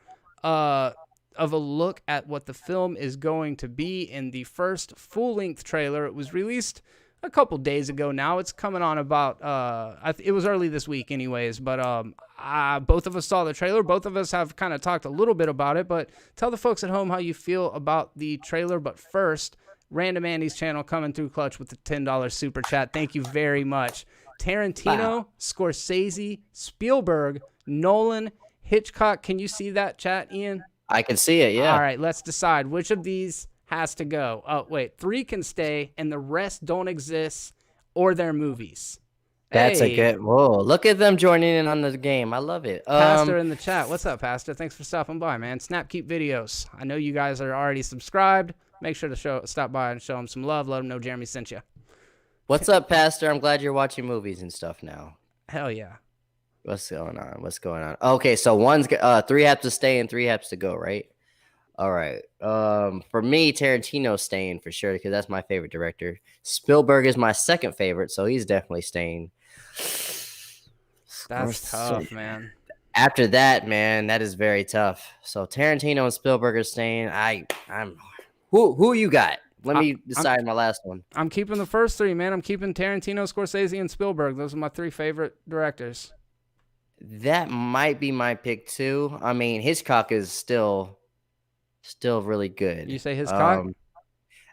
Speaker 2: of a look at what the film is going to be in the first full-length trailer. It was released a couple days ago now. It's coming on about, it was early this week anyways, but both of us saw the trailer. Both of us have kind of talked a little bit about it, but tell the folks at home how you feel about the trailer. But first, Random Andy's channel coming through clutch with the $10 super chat. Thank you very much. Tarantino, Scorsese, Spielberg, Nolan, Hitchcock. Can you see that chat, Ian?
Speaker 1: I can see it, yeah.
Speaker 2: All right, let's decide which of these has to go. Oh, wait, 3 can stay and the rest don't exist or they're movies.
Speaker 1: That's a good, whoa, look at them joining in on the game. I love it.
Speaker 2: Pastor in the chat. What's up, Pastor? Thanks for stopping by, man. Snap Keep Videos. I know you guys are already subscribed. Make sure to stop by and show them some love. Let them know Jeremy sent you.
Speaker 1: What's up, Pastor? I'm glad you're watching movies and stuff now.
Speaker 2: Hell yeah.
Speaker 1: What's going on? Okay, so 3 have to stay and 3 have to go, right? All right. For me, Tarantino's staying for sure because that's my favorite director. Spielberg is my second favorite, so he's definitely staying.
Speaker 2: That's tough, man.
Speaker 1: After that, man, that is very tough. So Tarantino and Spielberg are staying. Who you got? Let me decide my last one.
Speaker 2: I'm keeping the first 3, man. I'm keeping Tarantino, Scorsese, and Spielberg. Those are my 3 favorite directors.
Speaker 1: That might be my pick too. I mean, Hitchcock is still Still really good.
Speaker 2: You say Hitchcock?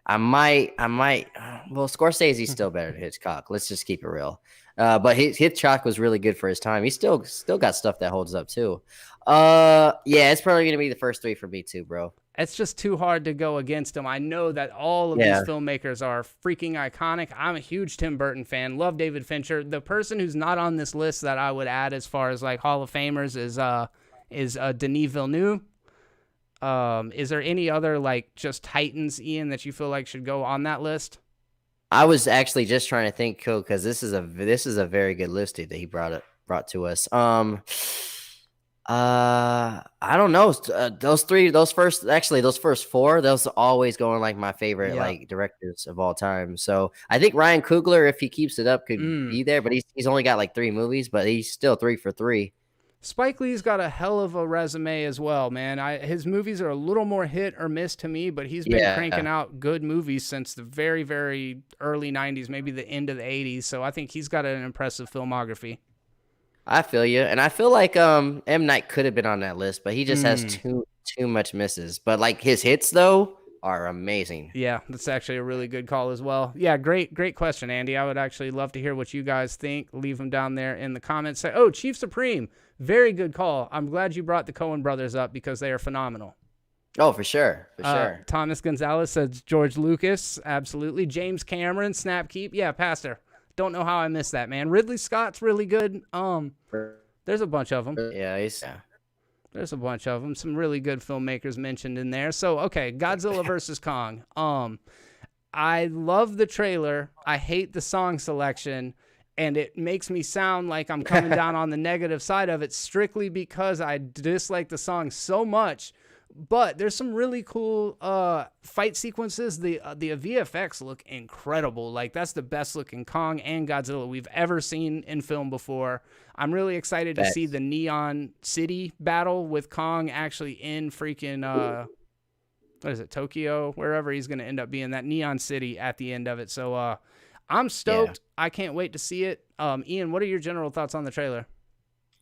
Speaker 1: I might. Well, Scorsese's still better than Hitchcock. Let's just keep it real. But Hitchcock was really good for his time. He still got stuff that holds up too. Yeah, it's probably gonna be the first three for me too, bro.
Speaker 2: It's just too hard to go against him. I know that all of these
Speaker 1: Yeah,
Speaker 2: filmmakers are freaking iconic. I'm a huge Tim Burton fan. Love David Fincher. The person who's not on this list that I would add as far as like Hall of Famers is Denis Villeneuve. Is there any other like just titans, Ian, that you feel like should go on that list?
Speaker 1: I was actually just trying to think, cool, because this is a very good list that he brought to us. I don't know. Those three, those first four, those are always going like my favorite
Speaker 2: Yeah.
Speaker 1: like directors of all time. So I think Ryan Coogler, if he keeps it up, could
Speaker 2: Mm.
Speaker 1: be there. But he's only got like 3 movies, but he's still 3 for 3.
Speaker 2: Spike Lee's got a hell of a resume as well, man. His movies are a little more hit or miss to me, but he's been cranking
Speaker 1: Yeah,
Speaker 2: out good movies since the very, very early 90s, maybe the end of the 80s. So I think he's got an impressive filmography.
Speaker 1: I feel you, and I feel like M Night could have been on that list, but he just has
Speaker 2: Mm.
Speaker 1: too much misses. But like his hits though are amazing.
Speaker 2: Yeah, that's actually a really good call as well. Yeah, great question, Andy. I would actually love to hear what you guys think. Leave them down there in the comments. Say, oh, Chief Supreme, very good call. I'm glad you brought the Coen brothers up because they are phenomenal.
Speaker 1: Oh, for sure, for sure.
Speaker 2: Thomas Gonzalez says George Lucas, absolutely. James Cameron, Snap Keep. Yeah, Pastor. Don't know how I missed that, man. Ridley Scott's really good. There's a bunch of them.
Speaker 1: Yeah,
Speaker 2: There's a bunch of them. Some really good filmmakers mentioned in there. So, okay, Godzilla versus Kong. I love the trailer. I hate the song selection, and it makes me sound like I'm coming down on the negative side of it strictly because I dislike the song so much. But there's some really cool fight sequences. The VFX look incredible. Like, that's the best looking Kong and Godzilla we've ever seen in film before. I'm really excited to see the Neon City battle with Kong actually in freaking what is it, Tokyo, wherever he's going to end up being, that Neon City at the end of it. So I'm stoked. Yeah. I can't wait to see it. Ian, what are your general thoughts on the trailer?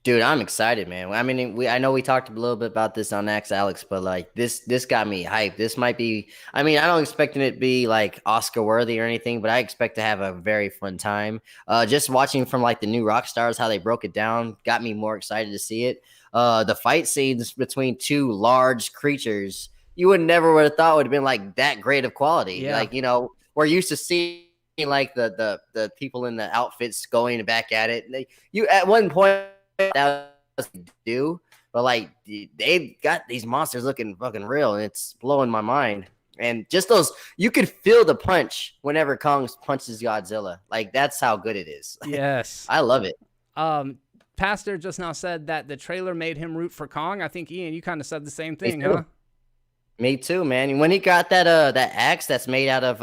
Speaker 1: Dude, I'm excited, man. I mean, I know we talked a little bit about this on Ask Alex, but like this got me hyped. This might be. I mean, I don't expect it to be like Oscar worthy or anything, but I expect to have a very fun time. Just watching from like the new rock stars how they broke it down got me more excited to see it. The fight scenes between two large creatures, you would have thought would have been like that great of quality.
Speaker 2: Yeah.
Speaker 1: Like, we're used to seeing like the people in the outfits going back at it. You at one point. That was do, but like they've got these monsters looking fucking real, and it's blowing my mind. And just those, you could feel the punch whenever Kong punches Godzilla. Like that's how good it is.
Speaker 2: Yes,
Speaker 1: I love it.
Speaker 2: Pastor just now said that the trailer made him root for Kong. I think Ian, you kind of said the same thing, huh?
Speaker 1: Me too, man. When he got that axe that's made out of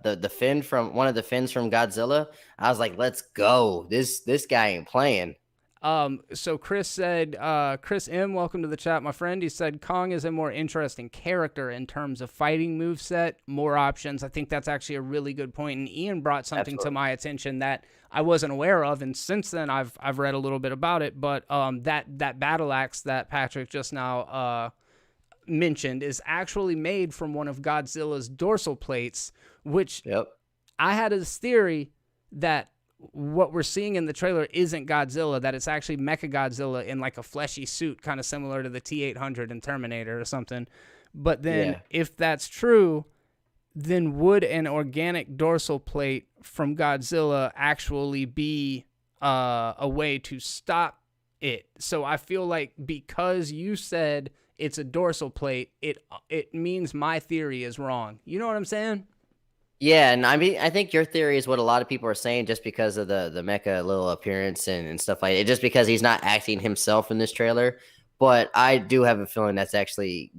Speaker 1: the fin from one of the fins from Godzilla, I was like, let's go. This guy ain't playing.
Speaker 2: So Chris said, Chris M, welcome to the chat, my friend. He said Kong is a more interesting character in terms of fighting moveset, more options. I think that's actually a really good point. And Ian brought something to my attention that I wasn't aware of, and since then I've read a little bit about it. But that battle axe that Patrick just now mentioned is actually made from one of Godzilla's dorsal plates, which I had this theory that what we're seeing in the trailer isn't Godzilla, that it's actually Mechagodzilla in like a fleshy suit, kind of similar to the T-800 in Terminator or something. But then if that's true, then would an organic dorsal plate from Godzilla actually be a way to stop it? So I feel like because you said it's a dorsal plate, it means my theory is wrong. You know what I'm saying?
Speaker 1: Yeah, and I mean, I think your theory is what a lot of people are saying just because of the mecha little appearance and stuff like it, just because he's not acting himself in this trailer. But I do have a feeling that's actually,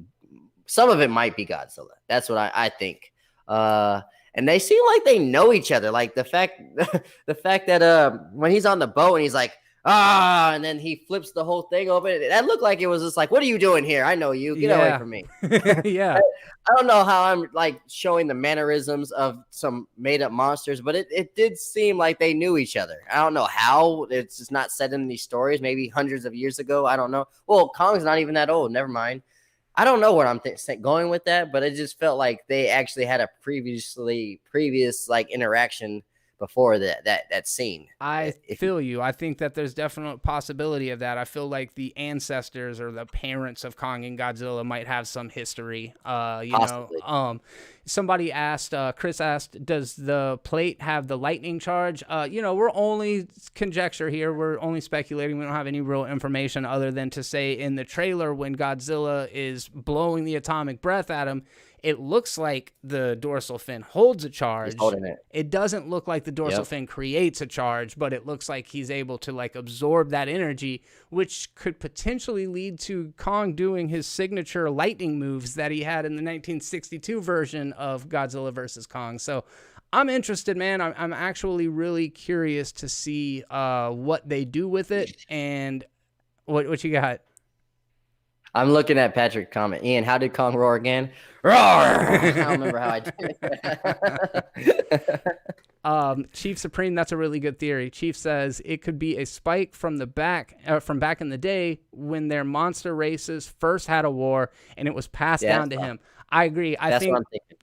Speaker 1: some of it might be Godzilla. That's what I think. And they seem like they know each other. Like the fact that when he's on the boat and he's like, and then he flips the whole thing open. That looked like it was just like, what are you doing here? I know you. Get away from me.
Speaker 2: Yeah.
Speaker 1: I don't know how I'm like showing the mannerisms of some made up monsters, but it did seem like they knew each other. I don't know how. It's just not said in these stories. Maybe hundreds of years ago. I don't know. Well, Kong's not even that old. Never mind. I don't know where I'm going with that, but it just felt like they actually had a previous like interaction before that scene.
Speaker 2: I
Speaker 1: If you
Speaker 2: feel you. I think that there's definite possibility of that. I feel like the ancestors or the parents of Kong and Godzilla might have some history.
Speaker 1: possibly,
Speaker 2: Somebody asked, Chris asked, does the plate have the lightning charge? We're only conjecture here. We're only speculating. We don't have any real information other than to say in the trailer when Godzilla is blowing the atomic breath at him, it looks like the dorsal fin holds a charge.
Speaker 1: he's holding it.
Speaker 2: It doesn't look like the dorsal fin creates a charge, but it looks like he's able to like absorb that energy, which could potentially lead to Kong doing his signature lightning moves that he had in the 1962 version of Godzilla versus Kong. So I'm interested, man. I'm actually really curious to see what they do with it. And what you got?
Speaker 1: I'm looking at Patrick's comment. Ian, how did Kong roar again? Roar! I don't remember how I did.
Speaker 2: Chief Supreme, that's a really good theory. Chief says it could be a spike from back in the day when their monster races first had a war and it was passed down to him. I agree. I think
Speaker 1: what I'm thinking.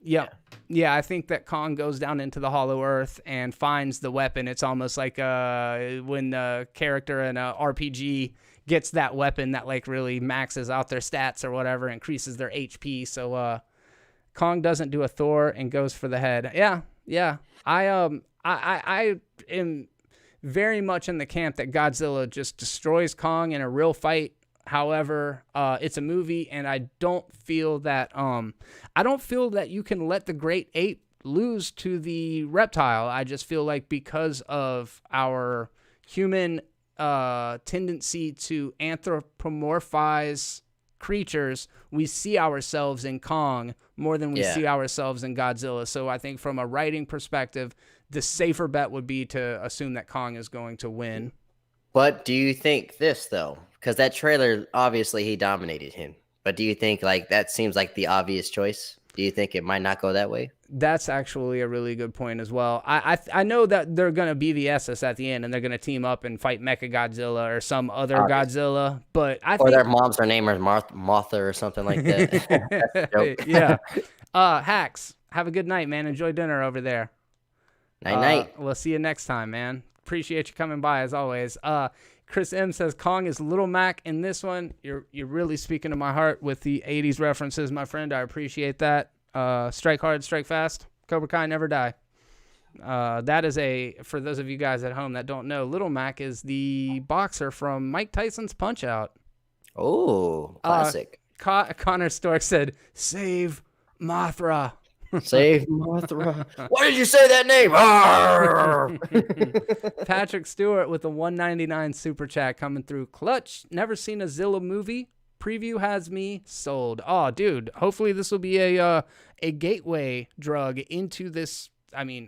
Speaker 2: Yeah, I think that Kong goes down into the Hollow Earth and finds the weapon. It's almost like when the character in a RPG gets that weapon that like really maxes out their stats or whatever, increases their HP. So Kong doesn't do a Thor and goes for the head. Yeah. I am very much in the camp that Godzilla just destroys Kong in a real fight. However, it's a movie, and I don't feel that you can let the great ape lose to the reptile. I just feel like because of our human tendency to anthropomorphize creatures, we see ourselves in Kong more than we see ourselves in Godzilla. So I think from a writing perspective, the safer bet would be to assume that Kong is going to win.
Speaker 1: But do you think this though? Because that trailer, obviously he dominated him. But do you think like that seems like the obvious choice? Do you think it might not go that way?
Speaker 2: That's actually a really good point as well. I know that they're going to be the Essos at the end, and they're going to team up and fight Mechagodzilla or some other Godzilla. But I think
Speaker 1: their moms are named as Martha or something like that.
Speaker 2: Yeah. Hacks, have a good night, man. Enjoy dinner over there.
Speaker 1: Night.
Speaker 2: We'll see you next time, man. Appreciate you coming by as always. Chris M says Kong is Little Mac in this one. You're really speaking to my heart with the 80s references, my friend. I appreciate that. Strike hard, strike fast. Cobra Kai, never die. That is for those of you guys at home that don't know, Little Mac is the boxer from Mike Tyson's Punch-Out.
Speaker 1: Oh, classic.
Speaker 2: Connor Stork said, save Mothra.
Speaker 1: Save Mothra. Why did you say that name?
Speaker 2: Patrick Stewart with the $1.99 super chat coming through. Clutch. Never seen a Zilla movie. Preview has me sold. Oh, dude. Hopefully this will be a gateway drug into this,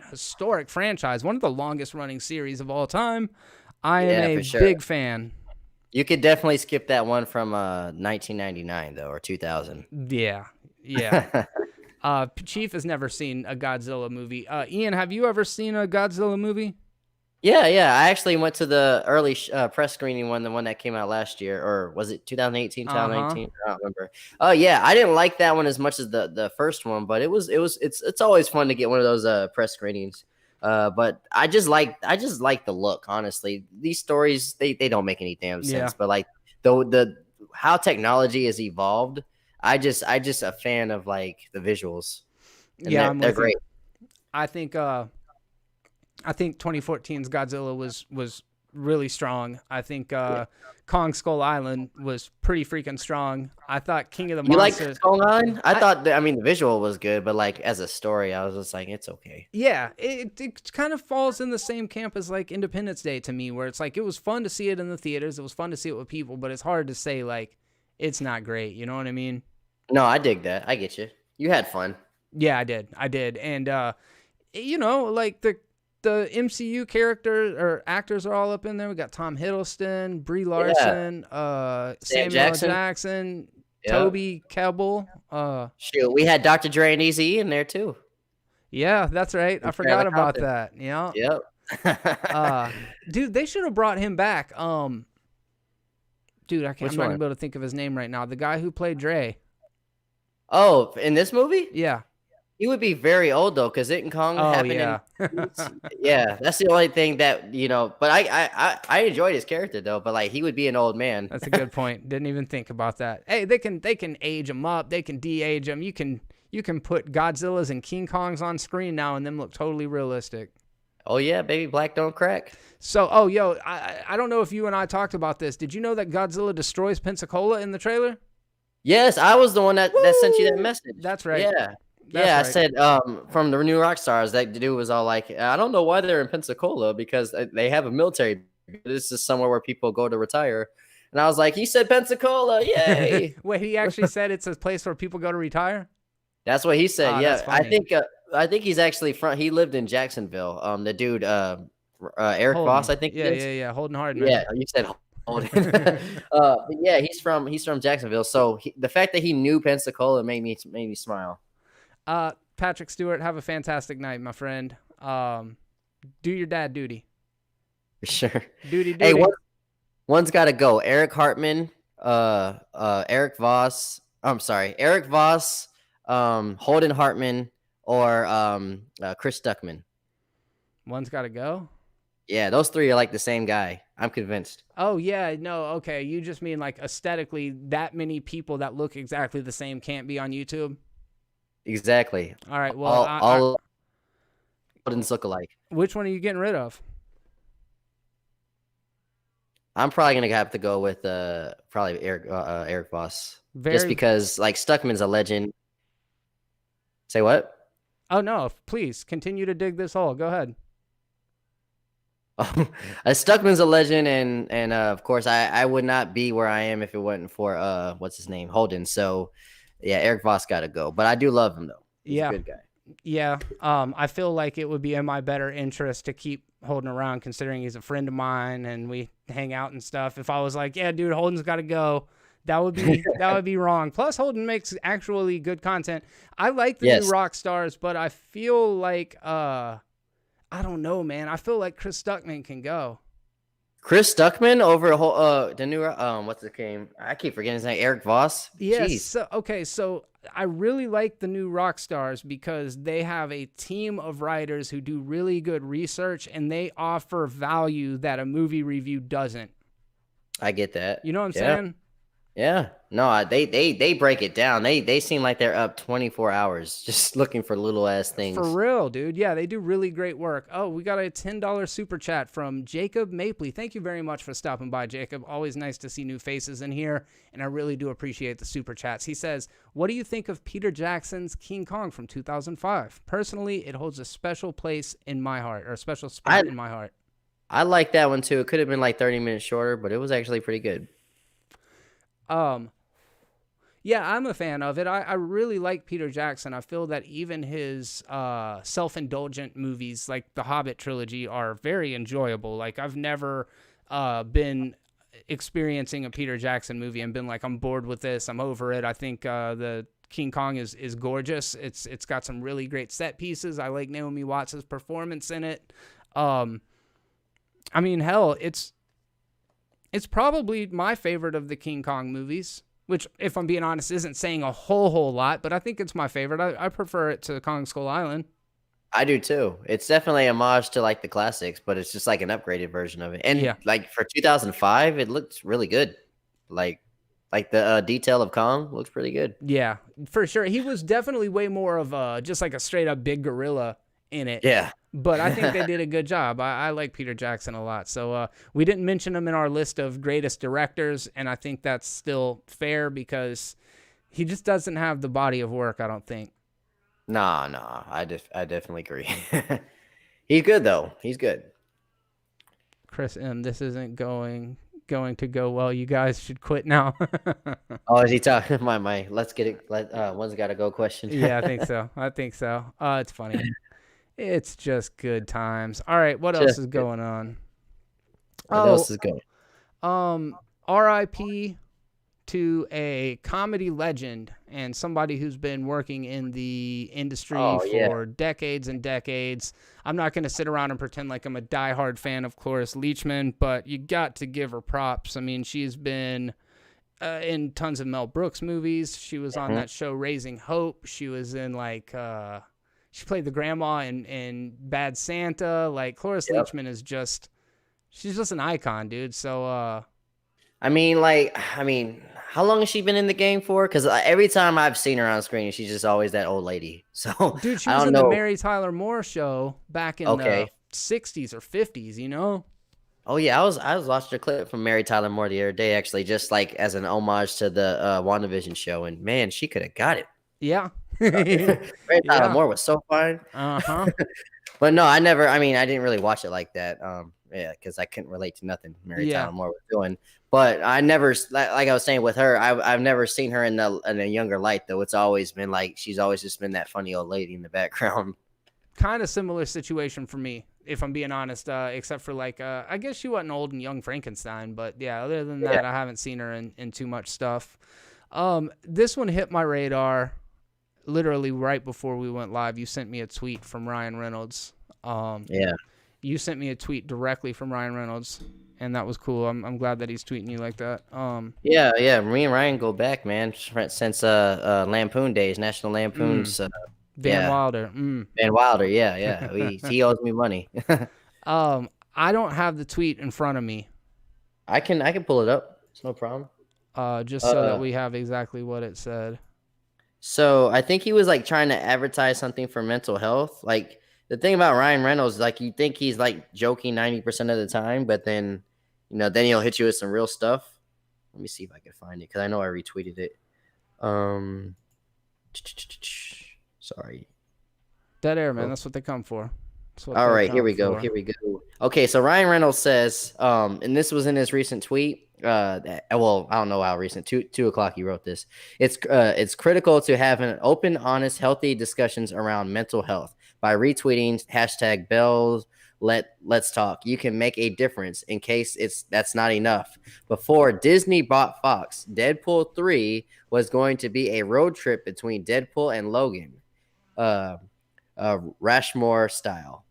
Speaker 2: historic franchise. One of the longest running series of all time. I am a big fan.
Speaker 1: You could definitely skip that one from 1999 though, or 2000.
Speaker 2: Yeah. Chief has never seen a Godzilla movie. Ian, have you ever seen a Godzilla movie?
Speaker 1: Yeah. I actually went to the early press screening one, the one that came out last year, or was it 2018, 2019? I don't remember. Oh yeah, I didn't like that one as much as the first one, but it's always fun to get one of those press screenings. But I just like the look, honestly. These stories, they don't make any damn sense, but like the how technology has evolved, I just a fan of like the visuals. And they're great.
Speaker 2: I think 2014's Godzilla was really strong. I think Kong Skull Island was pretty freaking strong. I thought King of the Monsters.
Speaker 1: You like Skull Island? I thought the visual was good, but like as a story, I was just like, it's okay.
Speaker 2: Yeah, it kind of falls in the same camp as like Independence Day to me, where it's like it was fun to see it in the theaters, it was fun to see it with people, but it's hard to say like it's not great. You know what I mean?
Speaker 1: No, I dig that. I get you. You had fun.
Speaker 2: Yeah, I did. And like the MCU characters or actors are all up in there. We got Tom Hiddleston, Brie Larson, Samuel Jackson, Toby Kebbell.
Speaker 1: Shoot, we had Dr. Dre and Eazy-E in there too.
Speaker 2: Yeah, that's right. I forgot about that. Yeah.
Speaker 1: Yep.
Speaker 2: Dude, they should have brought him back. Dude, I'm not able to think of his name right now. The guy who played Dre.
Speaker 1: Oh, in this movie?
Speaker 2: Yeah.
Speaker 1: He would be very old though, because it Kong
Speaker 2: Oh
Speaker 1: happened in.
Speaker 2: yeah.
Speaker 1: Yeah, that's the only thing that But I enjoyed his character though. But like he would be an old man.
Speaker 2: That's a good point. Didn't even think about that. Hey, they can age them up. They can de-age them. You can put Godzillas and King Kongs on screen now and them look totally realistic.
Speaker 1: Oh yeah, baby, black don't crack.
Speaker 2: So, oh yo, I don't know if you and I talked about this. Did you know that Godzilla destroys Pensacola in the trailer?
Speaker 1: Yes, I was the one that sent you that message.
Speaker 2: That's right.
Speaker 1: Yeah.
Speaker 2: That's
Speaker 1: Yeah, I
Speaker 2: right.
Speaker 1: said from the new rock stars, that dude was all like, I don't know why they're in Pensacola because they have a military. This is somewhere where people go to retire. And I was like, he said Pensacola, yay.
Speaker 2: Wait, he actually said it's a place where people go to retire?
Speaker 1: That's what he said.
Speaker 2: Oh,
Speaker 1: Yeah.
Speaker 2: that's funny.
Speaker 1: I think he's actually he lived in Jacksonville. The dude Eric
Speaker 2: Holden.
Speaker 1: Voss, I think
Speaker 2: Yeah,
Speaker 1: it is.
Speaker 2: yeah. Holden Hardin.
Speaker 1: Yeah, you said Holden. But yeah, he's from Jacksonville. So the fact that he knew Pensacola made me smile.
Speaker 2: Patrick Stewart, have a fantastic night, my friend. Do your dad duty.
Speaker 1: For sure.
Speaker 2: Duty.
Speaker 1: Hey, one's got to go. Eric Hartman, Eric Voss. I'm sorry, Eric Voss, Holden Hartman, or Chris Stuckman.
Speaker 2: One's got to go.
Speaker 1: Yeah, those three are like the same guy. I'm convinced.
Speaker 2: Oh yeah, no, okay. You just mean like aesthetically, that many people that look exactly the same can't be on YouTube.
Speaker 1: Exactly.
Speaker 2: All right. Well,
Speaker 1: all Holdens look alike.
Speaker 2: which one are you getting rid of?
Speaker 1: I'm probably gonna have to go with probably Eric Voss,
Speaker 2: Very.
Speaker 1: just because like Stuckman's a legend. Say what?
Speaker 2: Oh no! Please continue to dig this hole. Go ahead.
Speaker 1: Stuckman's a legend, and of course I would not be where I am if it wasn't for what's his name, Holden. So yeah, Eric Voss got to go, but I do love him though. He's a good guy.
Speaker 2: Yeah. I feel like it would be in my better interest to keep Holden around, considering he's a friend of mine and we hang out and stuff. If I was like, yeah, dude, Holden's got to go, that would be wrong. Plus, Holden makes actually good content. I like the new rock stars, but I feel like I don't know, man. I feel like Chris Stuckman can go.
Speaker 1: Chris Stuckman over the new what's the name? I keep forgetting his name. Eric Voss.
Speaker 2: Yes.
Speaker 1: Jeez.
Speaker 2: So I really like the new rock stars because they have a team of writers who do really good research and they offer value that a movie review doesn't.
Speaker 1: I get that.
Speaker 2: You know what I'm saying?
Speaker 1: Yeah. No, they break it down. They seem like they're up 24 hours just looking for little ass things.
Speaker 2: For real, dude. Yeah, they do really great work. Oh, we got a $10 super chat from Jacob Mapley. Thank you very much for stopping by, Jacob. Always nice to see new faces in here, and I really do appreciate the super chats. He says, what do you think of Peter Jackson's King Kong from 2005? Personally, it holds a special place in my heart, or a special spot in my heart.
Speaker 1: I like that one too. It could have been like 30 minutes shorter, but it was actually pretty good.
Speaker 2: Yeah, I'm a fan of it. I really like Peter Jackson. I feel that even his self-indulgent movies, like the Hobbit trilogy, are very enjoyable. Like, I've never been experiencing a Peter Jackson movie and been like, I'm bored with this, I'm over it. I think the King Kong is gorgeous. It's got some really great set pieces. I like Naomi Watts' performance in it. I mean, hell, it's probably my favorite of the King Kong movies, which, if I'm being honest, isn't saying a whole lot, but I think it's my favorite. I prefer it to Kong Skull Island.
Speaker 1: I do too. It's definitely a homage to like the classics, but it's just like an upgraded version of it. And like for 2005, it looks really good. Like the detail of Kong looks pretty good.
Speaker 2: Yeah, for sure. He was definitely way more of just like a straight up big gorilla in it.
Speaker 1: Yeah.
Speaker 2: But I think they did a good job. I like Peter Jackson a lot. So we didn't mention him in our list of greatest directors, and I think that's still fair because he just doesn't have the body of work, I don't think.
Speaker 1: Nah. I definitely agree. He's good though. He's good.
Speaker 2: Chris M., this isn't going to go well. You guys should quit now.
Speaker 1: Oh, is he talking? My let's get it. One's got to go question.
Speaker 2: Yeah, I think so. It's funny. It's just good times. All right, what else is going on?
Speaker 1: What else is going?
Speaker 2: R.I.P. to a comedy legend and somebody who's been working in the industry for decades and decades. I'm not going to sit around and pretend like I'm a diehard fan of Cloris Leachman, but you got to give her props. I mean, she's been in tons of Mel Brooks movies. She was on
Speaker 1: Mhm.
Speaker 2: that show Raising Hope. She was in like she played the grandma in Bad Santa. Like Cloris
Speaker 1: Yep.
Speaker 2: Leachman is just she's just an icon, dude. So
Speaker 1: I mean, how long has she been in the game for? Because every time I've seen her on screen, she's just always that old lady. So
Speaker 2: dude, she
Speaker 1: I
Speaker 2: was
Speaker 1: don't
Speaker 2: in the
Speaker 1: know.
Speaker 2: Mary Tyler Moore show back in the
Speaker 1: Okay.
Speaker 2: 60s or 50s, you know?
Speaker 1: Oh yeah, I was watching a clip from Mary Tyler Moore the other day, actually, just like as an homage to the WandaVision show, and man, she could have got it.
Speaker 2: Yeah.
Speaker 1: Mary Tyler
Speaker 2: Yeah.
Speaker 1: Moore was so fine.
Speaker 2: Uh-huh.
Speaker 1: But no, I never. I mean, I didn't really watch it like that. Yeah, because I couldn't relate to nothing Mary
Speaker 2: Yeah.
Speaker 1: Tyler Moore was doing. But I never, like I was saying with her, I've never seen her in a younger light though. It's always been like she's always just been that funny old lady in the background.
Speaker 2: Kind of similar situation for me, if I'm being honest, except for like I guess she wasn't old and young Frankenstein, but yeah, other than
Speaker 1: Yeah.
Speaker 2: that, I haven't seen her in too much stuff. This one hit my radar literally right before we went live. You sent me a tweet from Ryan Reynolds.
Speaker 1: Yeah.
Speaker 2: You sent me a tweet directly from Ryan Reynolds, and that was cool. I'm glad that he's tweeting you like that.
Speaker 1: Yeah, yeah. Me and Ryan go back, man, since Lampoon days, National Lampoon's.
Speaker 2: Van
Speaker 1: Yeah,
Speaker 2: Wilder.
Speaker 1: Van Wilder. Yeah, yeah. He owes me money.
Speaker 2: I don't have the tweet in front of me,
Speaker 1: I can pull it up. It's no problem.
Speaker 2: just so that
Speaker 1: Uh,
Speaker 2: we have exactly what it said.
Speaker 1: so I think he was like trying to advertise something for mental health. Like the thing about Ryan Reynolds, like you think he's like joking 90% of the time, but then then he'll hit you with some real stuff. Let me see if I can find it because I know I retweeted it. Um, sorry.
Speaker 2: Dead air, man.
Speaker 1: Oh.
Speaker 2: That's what they come for. That's what
Speaker 1: All
Speaker 2: they
Speaker 1: right, here
Speaker 2: come
Speaker 1: we go.
Speaker 2: for.
Speaker 1: Here we go. Okay, so Ryan Reynolds says, and this was in his recent tweet. Well, I don't know how recent. 2 o'clock. He wrote this. It's critical to have an open, honest, healthy discussions around mental health by retweeting hashtag Bells. Let's talk. You can make a difference. In case that's not enough. Before Disney bought Fox, Deadpool 3 was going to be a road trip between Deadpool and Logan. Uh, Rashmore style.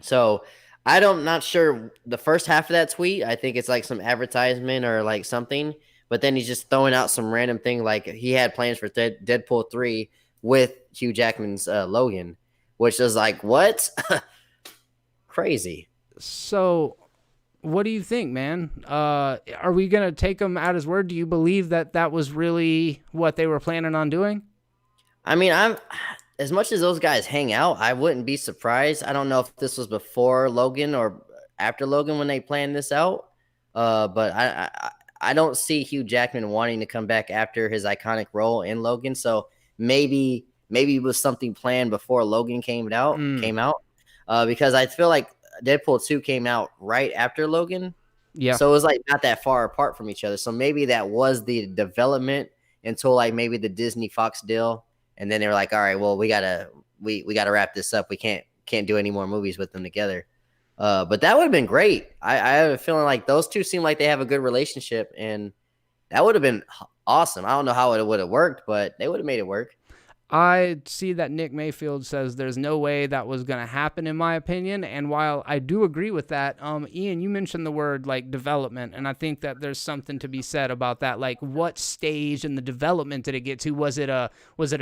Speaker 1: So not sure the first half of that tweet. I think it's like some advertisement or like something, but then he's just throwing out some random thing like he had plans for Deadpool 3 with Hugh Jackman's Logan, which is like what? Crazy.
Speaker 2: So, what do you think, man? Are we gonna take him at his word? Do you believe that that was really what they were planning on doing?
Speaker 1: I mean, I'm as much as those guys hang out, I wouldn't be surprised. I don't know if this was before Logan or after Logan when they planned this out. But I don't see Hugh Jackman wanting to come back after his iconic role in Logan. So maybe it was something planned before Logan came out. Because I feel like Deadpool 2 came out right after Logan.
Speaker 2: Yeah.
Speaker 1: So it was like not that far apart from each other. So maybe that was the development until like maybe the Disney Fox deal. And then they were like, all right, well, we gotta wrap this up. We can't do any more movies with them together. But that would have been great. I have a feeling like those two seem like they have a good relationship, and that would have been awesome. I don't know how it would have worked, but they would have made it work.
Speaker 2: I see that Nick Mayfield says there's no way that was going to happen, in my opinion. And while I do agree with that, Ian, you mentioned the word like development, and I think that there's something to be said about that. Like, what stage in the development did it get to? Was it a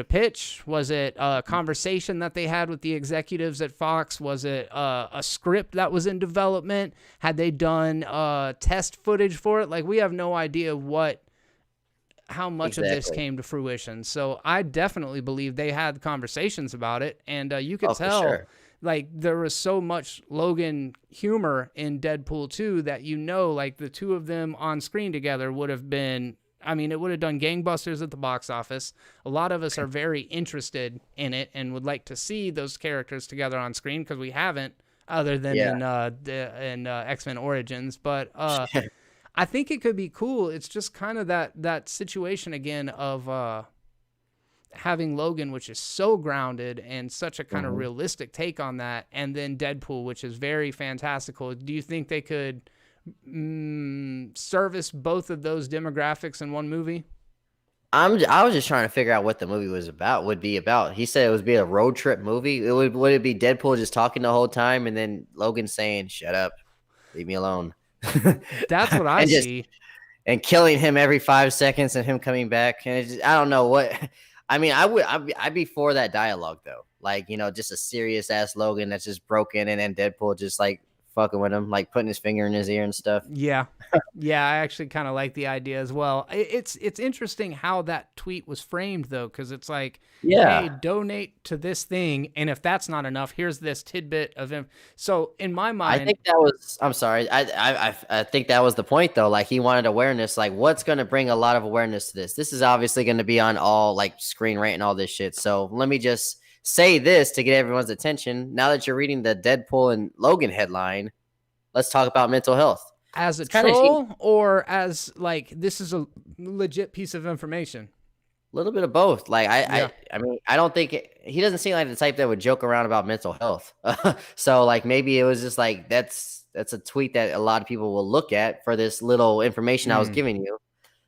Speaker 2: pitch? Was it a conversation that they had with the executives at Fox? Was it a script that was in development? Had they done test footage for it? Like, we have no idea how much of this came to fruition. So I definitely believe they had conversations about it, and you could tell
Speaker 1: sure.
Speaker 2: like there was so much Logan humor in Deadpool 2 that like the two of them on screen together would have been, I mean, it would have done gangbusters at the box office. A lot of us are very interested in it and would like to see those characters together on screen because we haven't, other than in X-Men Origins, but I think it could be cool. It's just kind of that situation again of having Logan, which is so grounded and such a kind of realistic take on that, and then Deadpool, which is very fantastical. Do you think they could service both of those demographics in one movie?
Speaker 1: I was just trying to figure out what the movie would be about. He said it would be a road trip movie. Would it be Deadpool just talking the whole time and then Logan saying, "Shut up, leave me alone."
Speaker 2: That's what I
Speaker 1: and just
Speaker 2: see.
Speaker 1: and killing him every 5 seconds and him coming back. And I don't know what. I mean, I'd be for that dialogue though. Like, just a serious ass Logan that's just broken, and then Deadpool just like fucking with him, like putting his finger in his ear and stuff.
Speaker 2: Yeah. Yeah, I actually kind of like the idea as well. It's interesting how that tweet was framed though, because it's like,
Speaker 1: Yeah.
Speaker 2: hey, donate to this thing, and if that's not enough, here's this tidbit of him. So in my mind,
Speaker 1: I think that was. I'm sorry. I think that was the point though. Like he wanted awareness. Like what's going to bring a lot of awareness to this? This is obviously going to be on all like Screen Rant and all this shit. So let me just say this to get everyone's attention. Now that you're reading the Deadpool and Logan headline, let's talk about mental health.
Speaker 2: as a troll or as like this is a legit piece of information.
Speaker 1: A little bit of both. Like I mean, I don't think he doesn't seem like the type that would joke around about mental health. So like maybe it was just like that's a tweet that a lot of people will look at for this little information I was giving you.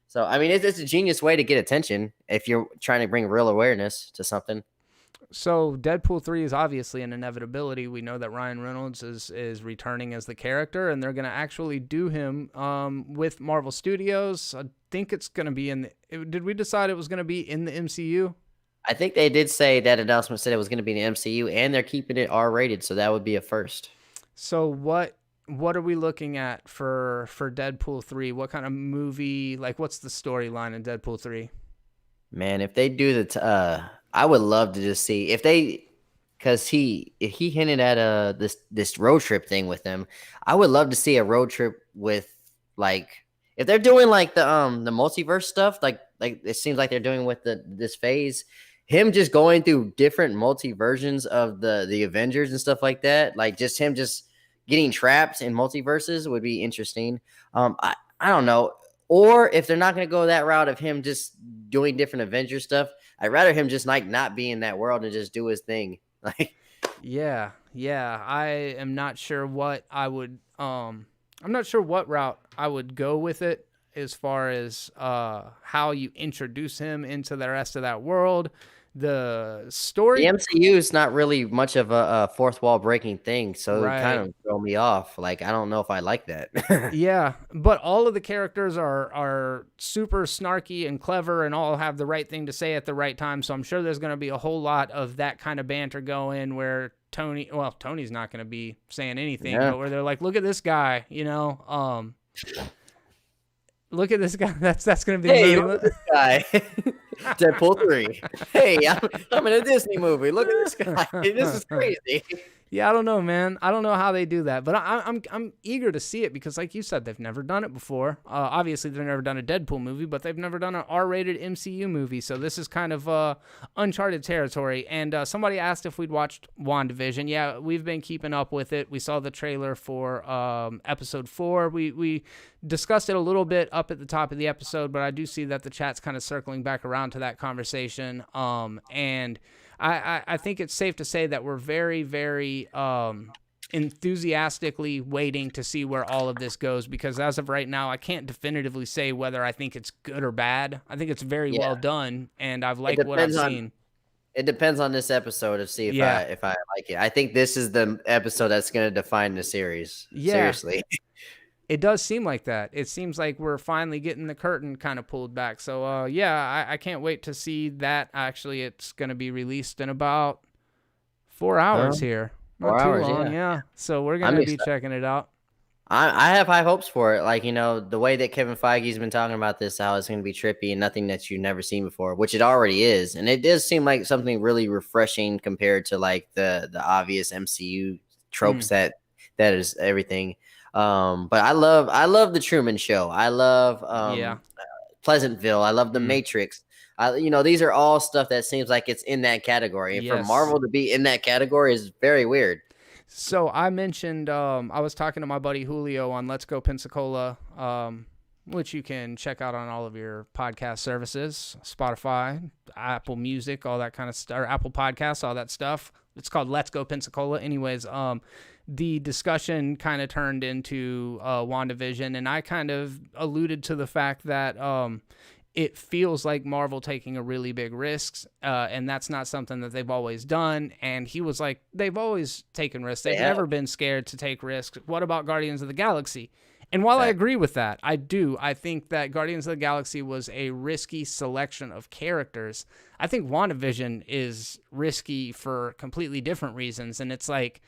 Speaker 1: So I mean, it's a genius way to get attention if you're trying to bring real awareness to something.
Speaker 2: So Deadpool 3 is obviously an inevitability. We know that Ryan Reynolds is returning as the character, and they're going to actually do him with Marvel Studios. I think it's going to be did we decide it was going to be in the MCU?
Speaker 1: I think they did say that announcement said it was going to be in the MCU, and they're keeping it R-rated, so that would be a first.
Speaker 2: So what are we looking at for Deadpool 3? What kind of movie, like what's the storyline in Deadpool 3?
Speaker 1: Man, if they do I would love to just see if they, because he hinted at this road trip thing with them. I would love to see a road trip with like if they're doing like the multiverse stuff, like it seems like they're doing with this phase, him just going through different multi-versions of the Avengers and stuff like that, like just him just getting trapped in multiverses would be interesting. I don't know. Or if they're not going to go that route of him just doing different Avenger stuff, I'd rather him just like not be in that world and just do his thing. Like,
Speaker 2: yeah. I am not sure what I would. I'm not sure what route I would go with it as far as how you introduce him into the rest of that world. The story.
Speaker 1: the MCU is not really much of a fourth wall breaking thing, so
Speaker 2: Right.
Speaker 1: it kind of throw me off. Like, I don't know if I like that.
Speaker 2: Yeah, but all of the characters are super snarky and clever and all have the right thing to say at the right time. So I'm sure there's going to be a whole lot of that kind of banter going where Tony's not going to be saying anything, but where they're like, look at this guy, look at this guy. That's going to be
Speaker 1: hey, look at this guy. Deadpool 3. Hey, I'm in a Disney movie. Look at this guy. This is crazy.
Speaker 2: Yeah, I don't know, man. I don't know how they do that, but I'm eager to see it because, like you said, they've never done it before. Obviously, they've never done a Deadpool movie, but they've never done an R-rated MCU movie, so this is kind of uncharted territory. And somebody asked if we'd watched WandaVision. Yeah, we've been keeping up with it. We saw the trailer for episode 4. We discussed it a little bit up at the top of the episode, but I do see that the chat's kind of circling back around to that conversation. And I think it's safe to say that we're very, very enthusiastically waiting to see where all of this goes because as of right now, I can't definitively say whether I think it's good or bad. I think it's very well done, and I've liked what I've seen.
Speaker 1: It depends on this episode to see if I like it. I think this is the episode that's going to define the series.
Speaker 2: Yeah.
Speaker 1: Seriously.
Speaker 2: It does seem like that. It seems like we're finally getting the curtain kind of pulled back. So, I can't wait to see that. Actually, it's going to be released in about 4 hours here. Not
Speaker 1: 4
Speaker 2: too
Speaker 1: hours,
Speaker 2: long, yeah. So we're going to be checking it out.
Speaker 1: I have high hopes for it. Like, the way that Kevin Feige's been talking about this, how it's going to be trippy and nothing that you've never seen before, which it already is. And it does seem like something really refreshing compared to like the obvious MCU tropes that is everything. But I love the Truman Show. I love Pleasantville. I love the Matrix. These are all stuff that seems like it's in that category. And for Marvel to be in that category is very weird.
Speaker 2: So I mentioned I was talking to my buddy Julio on Let's Go Pensacola, which you can check out on all of your podcast services, Spotify, Apple Music, all that kind of stuff, or Apple Podcasts, all that stuff. It's called Let's Go Pensacola. Anyways, the discussion kind of turned into WandaVision, and I kind of alluded to the fact that it feels like Marvel taking a really big risks, and that's not something that they've always done. And he was like, they've always taken risks. They've never been scared to take risks. What about Guardians of the Galaxy? And while I agree with that, I think that Guardians of the Galaxy was a risky selection of characters. I think WandaVision is risky for completely different reasons. And it's like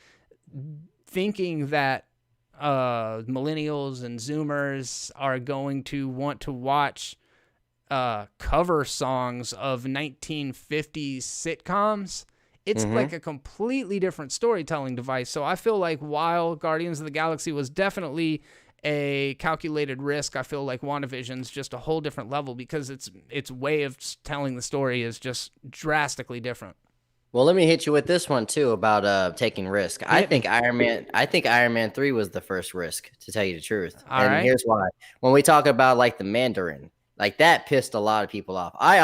Speaker 2: thinking that millennials and Zoomers are going to want to watch cover songs of 1950s sitcoms. It's like a completely different storytelling device. So I feel like while Guardians of the Galaxy was definitely a calculated risk, I feel like WandaVision's just a whole different level because its way of telling the story is just drastically different.
Speaker 1: Well, let me hit you with this one too about taking risk. I think Iron Man 3 was the first risk, to tell you the truth.
Speaker 2: All right.
Speaker 1: Here's why. When we talk about like the Mandarin, like that pissed a lot of people off. I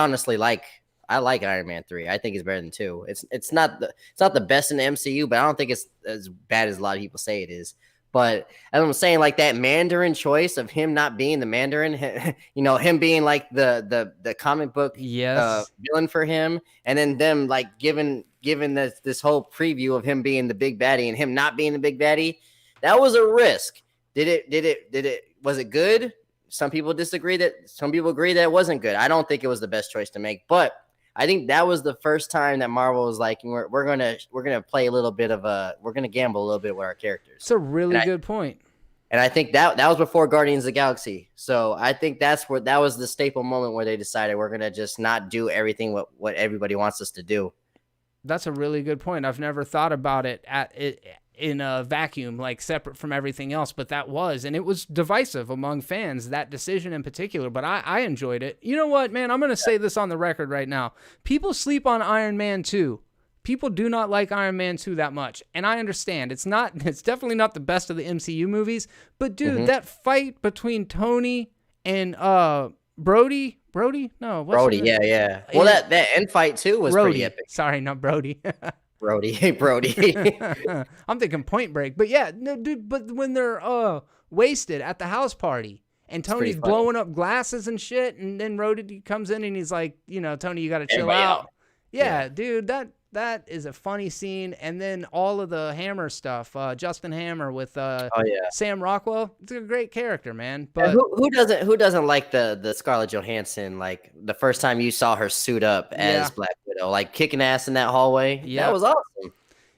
Speaker 1: like Iron Man 3. I think it's better than 2. It's not the best in the MCU, but I don't think it's as bad as a lot of people say it is. But as I'm saying, like that Mandarin choice of him not being the Mandarin, him being like the comic book villain for him, and then them like giving this whole preview of him being the big baddie and him not being the big baddie, that was a risk. Was it good? Some people disagree some people agree that it wasn't good. I don't think it was the best choice to make, but I think that was the first time that Marvel was like, we're gonna play a little bit of we're gonna gamble a little bit with our characters.
Speaker 2: It's a really good point.
Speaker 1: And I think that was before Guardians of the Galaxy. So I think that was the staple moment where they decided we're gonna just not do everything what everybody wants us to do.
Speaker 2: That's a really good point. I've never thought about it in a vacuum, like separate from everything else, but and it was divisive among fans, that decision in particular, but I enjoyed it. You know what, man, I'm going to say this on the record right now. People sleep on Iron Man 2. People do not like Iron Man 2 that much, and I understand. It's definitely not the best of the MCU movies, but dude, that fight between Tony and Brody? No, what's
Speaker 1: Brody, yeah. Well, that end fight too was pretty epic.
Speaker 2: Sorry, not Brody.
Speaker 1: Brody. Hey, Brody.
Speaker 2: I'm thinking Point Break. But yeah, no, dude, but when they're wasted at the house party and Tony's blowing up glasses and shit, and then Brody comes in and he's like, Tony, you got to chill out. Yeah, dude, that is a funny scene. And then all of the Hammer stuff, Justin Hammer with Sam Rockwell. It's a great character, man. But
Speaker 1: who doesn't like the Scarlett Johansson? Like the first time you saw her suit up as Black Widow, like kicking ass in that hallway. Yeah, that was awesome.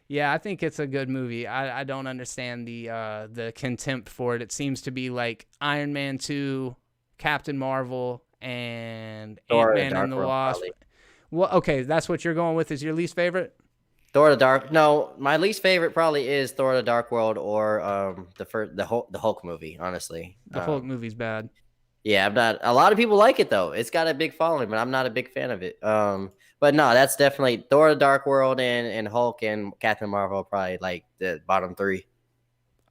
Speaker 2: Yeah, I think it's a good movie. I don't understand the contempt for it. It seems to be like Iron Man 2, Captain Marvel, and Ant-Man and the Wasp. Well, okay, that's what you're going with is your least favorite?
Speaker 1: Thor: The Dark. No, my least favorite probably is Thor: The Dark World or the Hulk movie. Honestly,
Speaker 2: the Hulk movie's bad.
Speaker 1: Yeah, I'm not. A lot of people like it though. It's got a big following, but I'm not a big fan of it. But no, that's definitely Thor: The Dark World and Hulk and Captain Marvel probably like the bottom 3.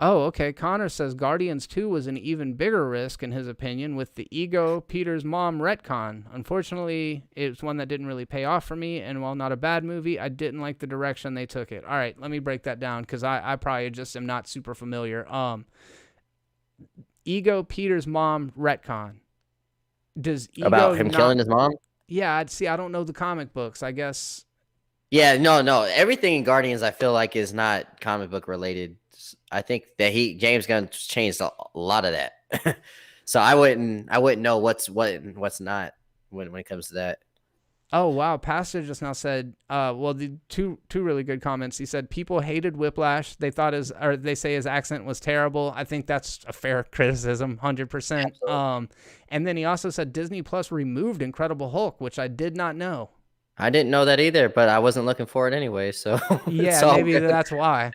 Speaker 2: Oh, okay. Connor says Guardians 2 was an even bigger risk, in his opinion, with the Ego Peter's mom retcon. Unfortunately, it was one that didn't really pay off for me, and while not a bad movie, I didn't like the direction they took it. All right, let me break that down, because I probably just am not super familiar. Ego Peter's mom retcon. Does Ego
Speaker 1: about him killing his mom?
Speaker 2: Yeah, I don't know the comic books, I guess.
Speaker 1: Yeah, no. Everything in Guardians I feel like is not comic book related. I think that James Gunn changed a lot of that. So I wouldn't know what's what and what's not when it comes to that.
Speaker 2: Oh wow, Pastor just now said the two really good comments. He said people hated Whiplash. They say his accent was terrible. I think that's a fair criticism, 100%. And then he also said Disney Plus removed Incredible Hulk, which I did not know.
Speaker 1: I didn't know that either, but I wasn't looking for it anyway, so
Speaker 2: yeah, maybe that's why.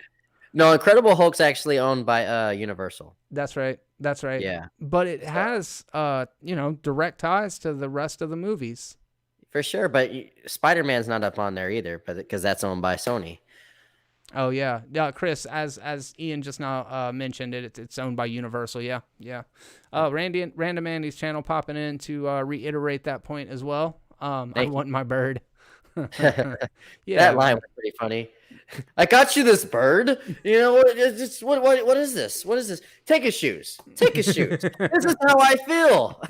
Speaker 1: No, Incredible Hulk's actually owned by Universal.
Speaker 2: That's right.
Speaker 1: Yeah.
Speaker 2: But it has direct ties to the rest of the movies.
Speaker 1: For sure, but Spider-Man's not up on there either, but because that's owned by Sony.
Speaker 2: Oh yeah. Chris, as Ian just now mentioned it's owned by Universal. Yeah. Random Andy's channel popping in to reiterate that point as well. I want my bird.
Speaker 1: Yeah, that line was pretty funny. I got you this bird. You know what? What is this? What is this? Take his shoes. This is how I feel.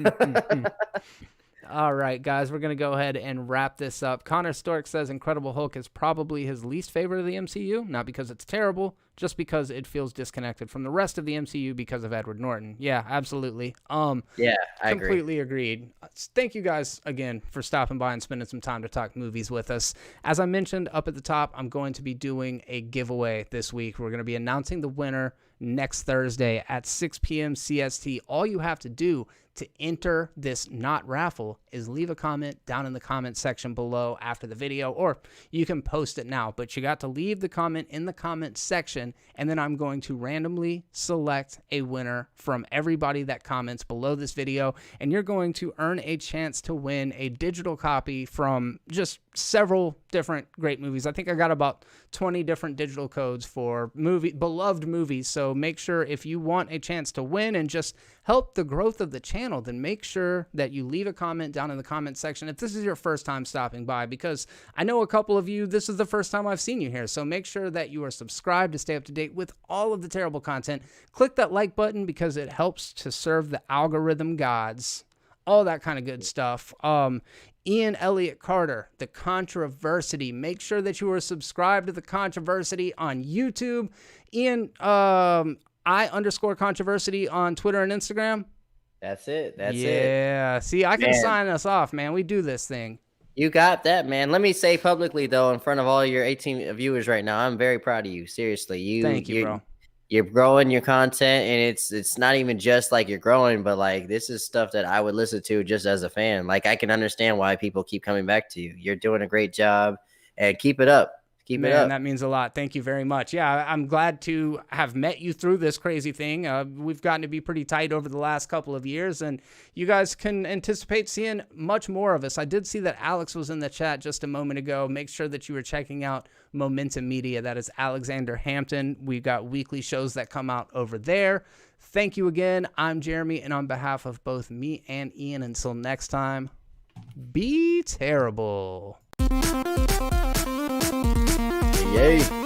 Speaker 2: All right, guys, we're going to go ahead and wrap this up. Connor Stork says Incredible Hulk is probably his least favorite of the MCU, not because it's terrible, just because it feels disconnected from the rest of the MCU because of Edward Norton. Yeah, absolutely.
Speaker 1: Yeah, I
Speaker 2: completely agreed. Thank you guys again for stopping by and spending some time to talk movies with us. As I mentioned up at the top, I'm going to be doing a giveaway this week. We're going to be announcing the winner next Thursday at 6 p.m. CST. All you have to do to enter this not raffle is leave a comment down in the comment section below after the video, or you can post it now, but you got to leave the comment in the comment section, and then I'm going to randomly select a winner from everybody that comments below this video, and you're going to earn a chance to win a digital copy from just several different great movies. I think I got about 20 different digital codes for beloved movies, so make sure if you want a chance to win and just help the growth of the channel, then make sure that you leave a comment down in the comment section if this is your first time stopping by, because I know a couple of you, this is the first time I've seen you here. So make sure that you are subscribed to stay up to date with all of the terrible content. Click that like button because it helps to serve the algorithm gods, all that kind of good stuff. Ian Elliott Carter, The Controversy. Make sure that you are subscribed to The Controversy on YouTube. Ian, I_controversy on Twitter and Instagram.
Speaker 1: That's it. That's it.
Speaker 2: Yeah. See, I can sign us off, man. We do this thing.
Speaker 1: You got that, man. Let me say publicly, though, in front of all your 18 viewers right now, I'm very proud of you. Seriously.
Speaker 2: Thank you, bro.
Speaker 1: You're growing your content, and it's not even just like you're growing, but like this is stuff that I would listen to just as a fan. Like I can understand why people keep coming back to you. You're doing a great job, and keep it up. Keep it up.
Speaker 2: That means a lot. Thank you very much. Yeah, I'm glad to have met you through this crazy thing. We've gotten to be pretty tight over the last couple of years, and you guys can anticipate seeing much more of us. I did see that Alex was in the chat just a moment ago. Make sure that you were checking out Momentum Media. That is Alexander Hampton. We've got weekly shows that come out over there. Thank you again. I'm Jeremy, and on behalf of both me and Ian, until next time, be terrible.
Speaker 1: Yay.